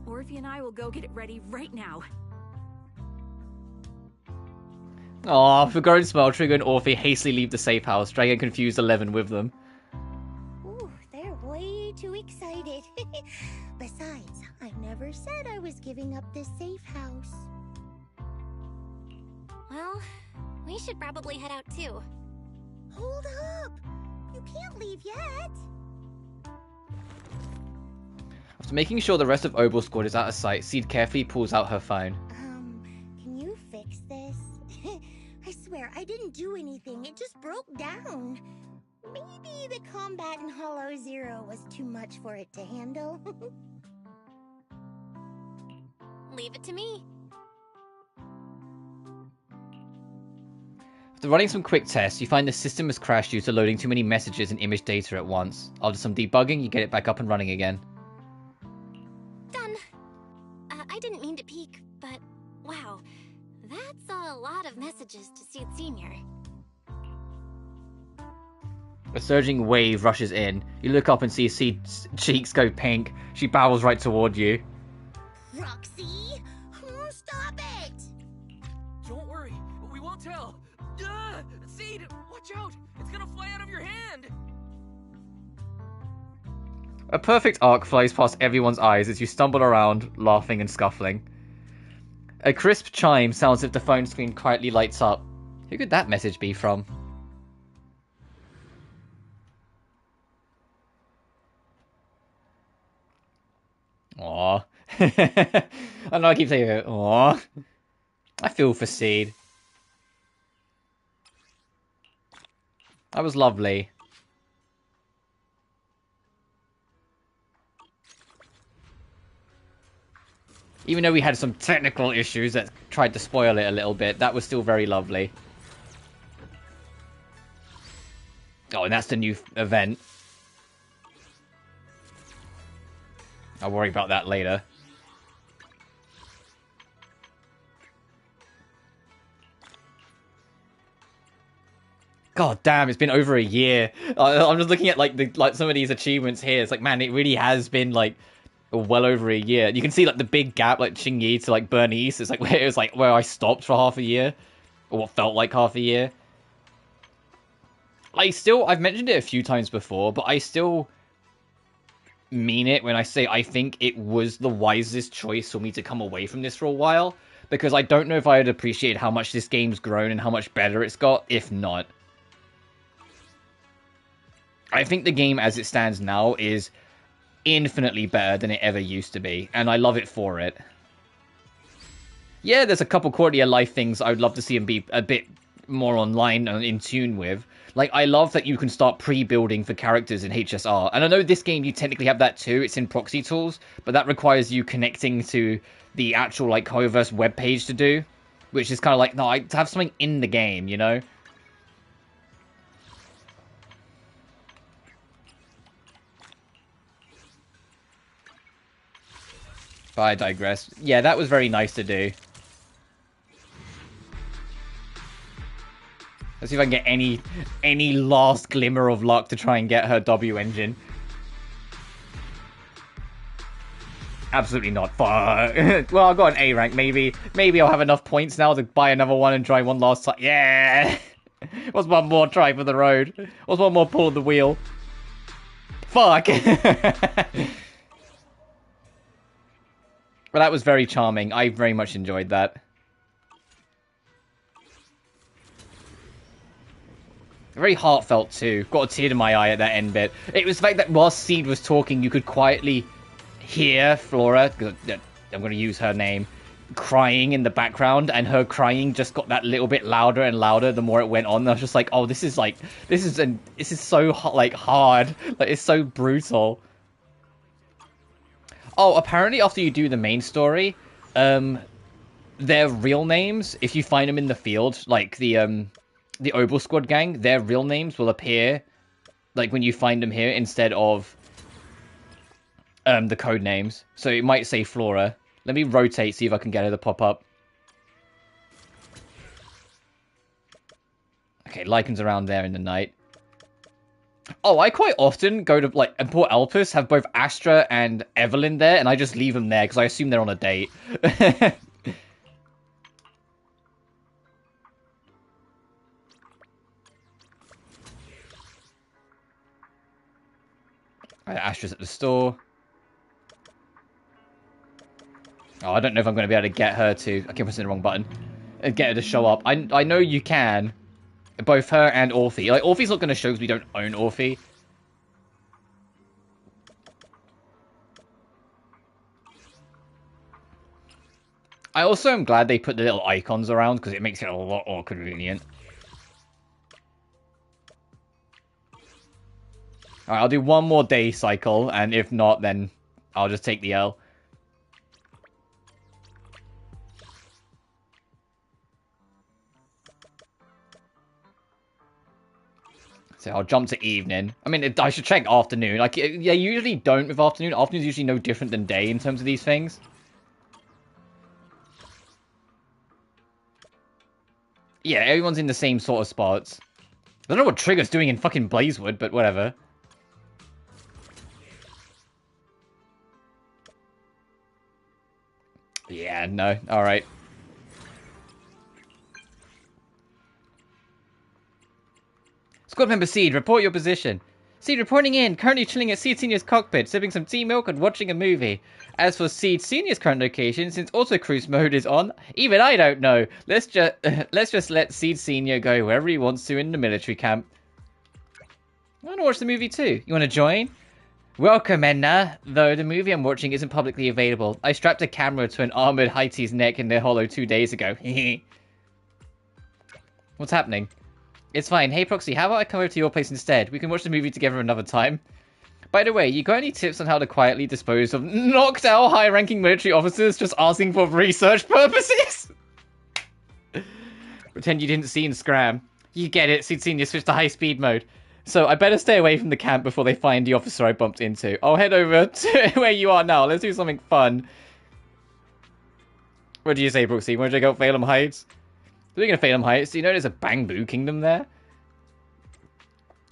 Orphe and I will go get it ready right now. Aw, for grown smile, Trigger and Orphe hastily leave the safe house, dragging confused Eleven with them. Ooh, they're way too excited. Besides, I never said I was giving up this safe house. Well, we should probably head out too. Hold up! You can't leave yet! After making sure the rest of Obel Squad is out of sight, Seed carefully pulls out her phone. Can you fix this? I swear, I didn't do anything. It just broke down. Maybe the combat in Hollow Zero was too much for it to handle. Leave it to me. After running some quick tests, you find the system has crashed due to loading too many messages and image data at once. After some debugging, you get it back up and running again. Done. I didn't mean to peek, but wow, that's a lot of messages to Seed Senior. A surging wave rushes in. You look up and see Seed's cheeks go pink. She barrels right toward you. Roxy! Stop it! Don't worry, we won't tell. Seed, watch out! It's gonna fly out of your hand! A perfect arc flies past everyone's eyes as you stumble around, laughing and scuffling. A crisp chime sounds as if the phone screen quietly lights up. Who could that message be from? Aww. I know I keep saying it. Aww. I feel for Seed. That was lovely. Even though we had some technical issues that tried to spoil it a little bit, that was still very lovely. Oh, and that's the new event. I'll worry about that later. God damn, it's been over a year. I'm just looking at like some of these achievements here. It's like, man, it really has been like well over a year. You can see like the big gap, like Qingyi to like Bernice. It's like where it was like where I stopped for half a year, or what felt like half a year. I've mentioned it a few times before, but I still mean it when I say I think it was the wisest choice for me to come away from this for a while, because I don't know if I had appreciated how much this game's grown and how much better it's got, if not. I think the game as it stands now is infinitely better than it ever used to be, and I love it for it. Yeah, there's a couple quality of life things I would love to see them be a bit more online and in tune with. Like, I love that you can start pre-building for characters in HSR. And I know this game, you technically have that too. It's in proxy tools. But that requires you connecting to the actual, like, Hoyoverse webpage to do. Which is kind of like, no, I have something in the game, you know? But I digress. Yeah, that was very nice to do. Let's see if I can get any last glimmer of luck to try and get her W engine. Absolutely not. Fuck. Well, I got an A rank. Maybe I'll have enough points now to buy another one and try one last time. Yeah. What's one more try for the road? What's one more pull of the wheel? Fuck. Well, that was very charming. I very much enjoyed that. Very heartfelt too. Got a tear to my eye at that end bit. It was the fact that while Seed was talking, you could quietly hear Flora, I'm going to use her name, crying in the background, and her crying just got that little bit louder and louder the more it went on. I was just like, oh, this is so hard. Like, it's so brutal. Oh, apparently after you do the main story, their real names, if you find them in the field, like the Obel Squad gang, their real names will appear, like, when you find them here, instead of the code names. So it might say Flora. Let me rotate, see if I can get her to pop up. Okay, Lycan's around there in the night. Oh, I quite often go to, like, and Port Elpis have both Astra and Evelyn there, and I just leave them there, because I assume they're on a date. Alright, Astra's at the store. Oh, I don't know if I'm going to be able to get her to... I keep pressing the wrong button. Get her to show up. I know you can. Both her and Orphe. Like, Orphe's not going to show because we don't own Orphe. I also am glad they put the little icons around because it makes it a lot more convenient. Alright, I'll do one more day cycle, and if not, then I'll just take the L. So I'll jump to evening. I mean, I should check afternoon. Like, yeah, usually don't with afternoon. Afternoon's usually no different than day in terms of these things. Yeah, everyone's in the same sort of spots. I don't know what Trigger's doing in fucking Blazewood, but whatever. Yeah, no. Alright. Squad member Seed, report your position. Seed reporting in, currently chilling at Seed Senior's cockpit, sipping some tea milk and watching a movie. As for Seed Senior's current location, since auto cruise mode is on, even I don't know. Let's just let Seed Senior go wherever he wants to in the military camp. I want to watch the movie too. You want to join? Welcome, Enna. Though the movie I'm watching isn't publicly available. I strapped a camera to an armored Haiti's neck in their hollow 2 days ago. What's happening? It's fine. Hey, Proxy, how about I come over to your place instead? We can watch the movie together another time. By the way, you got any tips on how to quietly dispose of knocked out high-ranking military officers just asking for research purposes? Pretend you didn't see and scram. You get it. Seed Senior switched to high-speed mode. So I better stay away from the camp before they find the officer I bumped into. I'll head over to where you are now. Let's do something fun. What do you say, Brooksy? Want to check out Phalem Heights? Speaking of Phalem Heights, do you know there's a Bangbu kingdom there?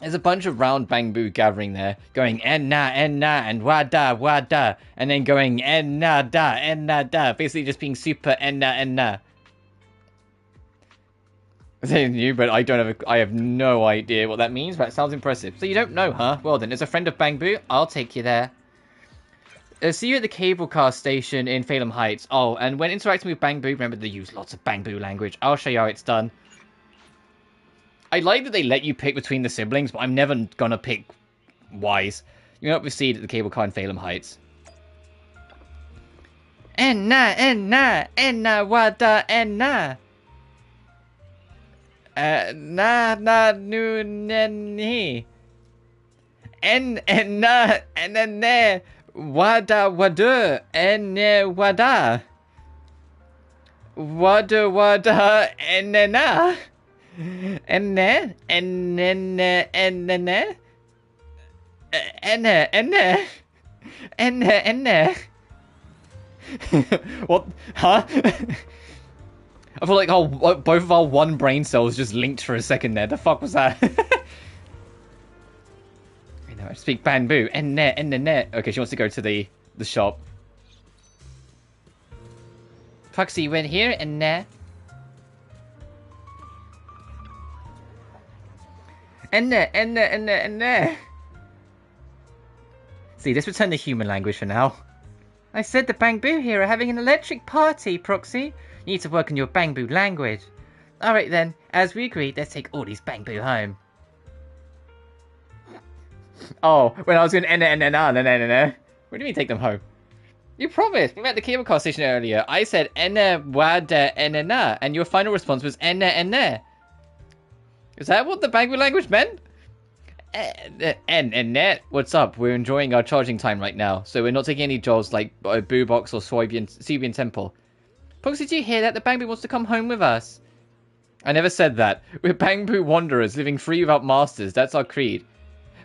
There's a bunch of round Bangbu gathering there, going enna, and wada, wada, and then going enna, da, basically just being super enna. It's new, but I have no idea what that means, but it sounds impressive. So you don't know, huh? Well then, as a friend of Bangbu, I'll take you there. See you at the cable car station in Phalem Heights. Oh, and when interacting with Bangbu, remember they use lots of Bangbu language. I'll show you how it's done. I like that they let you pick between the siblings, but I'm never gonna pick wise. You're up with Seed at the cable car in Phalem Heights. Enna, wada, enna. Na, nu, ne. Enna, ne. Wada, wada, enne, wada. Wada, ennena. Enne. What? Huh? I feel like both of our one brain cells just linked for a second there. The fuck was that? I know, I speak bamboo. And net. Okay, she wants to go to the shop. Foxy went here and there. And there. See, let's return to human language for now. I said the Bangbu here are having an electric party, Proxy. You need to work on your Bangbu language. Alright then, as we agreed, let's take all these Bangbu home. Oh, when I was going What do you mean take them home? You promised. We met at the cable car station earlier. I said wada and your final response was ene. Is that what the Bangbu language meant? Net. What's up? We're enjoying our charging time right now, so we're not taking any jobs like Boo Box or Soybean Temple. Proxy, did you hear that? The Bangbu wants to come home with us. I never said that. We're Bangbu wanderers, living free without masters. That's our creed.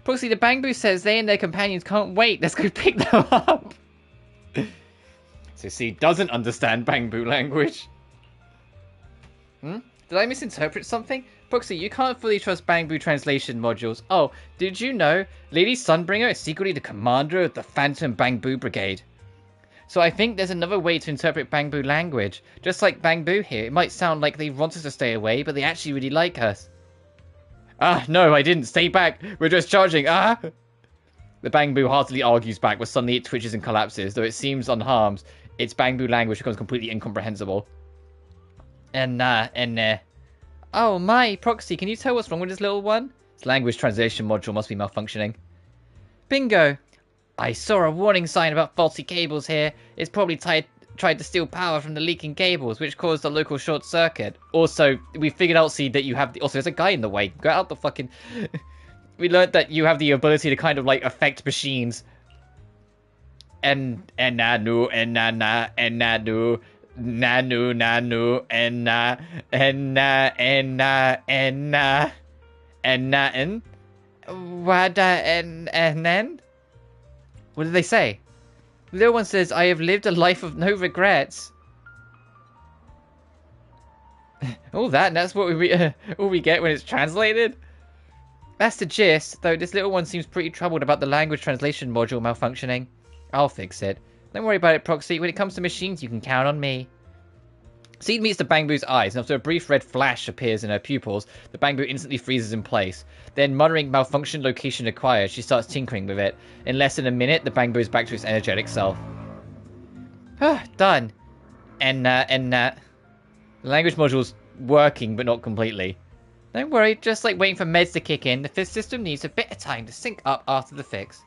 Proxy, the Bangbu says they and their companions can't wait. Let's go pick them up. So C doesn't understand Bangbu language. Did I misinterpret something? Proxy, you can't fully trust Bangbu translation modules. Oh, did you know Lady Sunbringer is secretly the commander of the Phantom Bangbu Brigade? So I think there's another way to interpret Bangbu language. Just like Bangbu here, it might sound like they want us to stay away, but they actually really like us. Ah, no, I didn't. Stay back. We're just charging. Ah! The Bangbu heartily argues back, but suddenly it twitches and collapses. Though it seems unharmed, its Bangbu language becomes completely incomprehensible. Oh my, Proxy, can you tell what's wrong with this little one? Its language translation module must be malfunctioning. Bingo! I saw a warning sign about faulty cables here. It's probably tried to steal power from the leaking cables, which caused a local short circuit. Also, we figured out, see, that you have... Also, there's a guy in the way. Go out the fucking... We learned that you have the ability to kind of, like, affect machines. Nanu, what did they say? The little one says, I have lived a life of no regrets. All that, and that's what we get when it's translated? That's the gist, though this little one seems pretty troubled about the language translation module malfunctioning. I'll fix it. Don't worry about it, Proxy. When it comes to machines, you can count on me. Seed meets the Bangbu's eyes, and after a brief red flash appears in her pupils, the Bangbu instantly freezes in place. Then, muttering malfunction location acquired, she starts tinkering with it. In less than a minute, the Bangbu is back to its energetic self. Done. The language module's working, but not completely. Don't worry, just like waiting for meds to kick in, the fifth system needs a bit of time to sync up after the fix.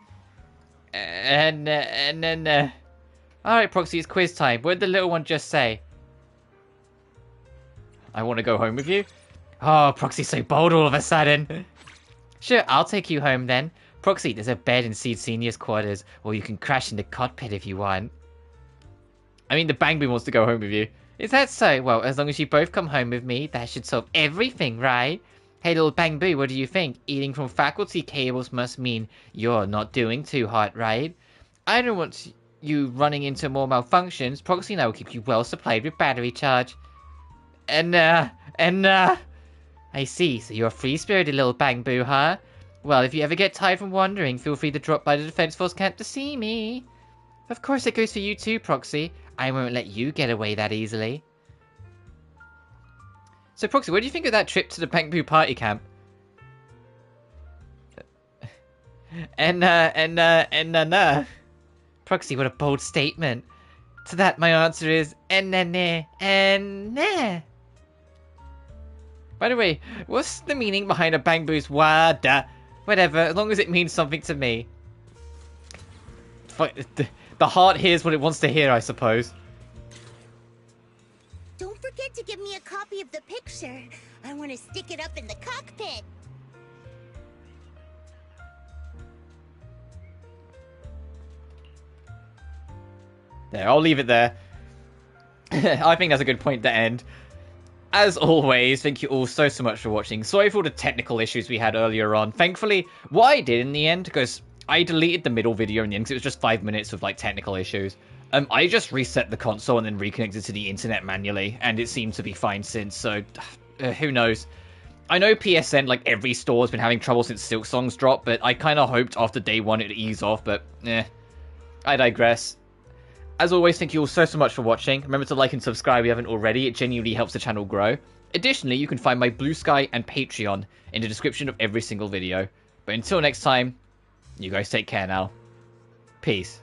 Alright, Proxy, it's quiz time. What did the little one just say? I want to go home with you? Oh, Proxy's so bold all of a sudden. Sure, I'll take you home then. Proxy, there's a bed in Seed Senior's quarters, or you can crash in the cockpit if you want. I mean, the Bangbu wants to go home with you. Is that so? Well, as long as you both come home with me, that should solve everything, right? Hey, little Bangbu, what do you think? Eating from faculty cables must mean you're not doing too hot, right? I don't want you running into more malfunctions. Proxy and I will keep you well supplied with battery charge. I see, so you're a free-spirited little Bangbu, huh? Well, if you ever get tired from wandering, feel free to drop by the Defense Force camp to see me. Of course it goes for you too, Proxy. I won't let you get away that easily. So, Proxy, what do you think of that trip to the Bangbu party camp? Proxy, what a bold statement. To that, my answer is By the way, what's the meaning behind a Bangbu's wada? Whatever, as long as it means something to me. The heart hears what it wants to hear, I suppose. Don't forget to give me a copy of the picture. I want to stick it up in the cockpit. There, I'll leave it there. I think that's a good point to end. As always, thank you all so much for watching. Sorry for all the technical issues we had earlier on. Thankfully, what I did in the end, because I deleted the middle video in the end because it was just 5 minutes of like technical issues. I just reset the console and then reconnected to the internet manually, and it seemed to be fine since, so who knows. I know PSN, like every store, has been having trouble since Silksong's dropped, but I kind of hoped after day one it'd ease off, but I digress. As always, thank you all so much for watching. Remember to like and subscribe if you haven't already, it genuinely helps the channel grow. Additionally, you can find my BlueSky and Patreon in the description of every single video. But until next time, you guys take care now. Peace.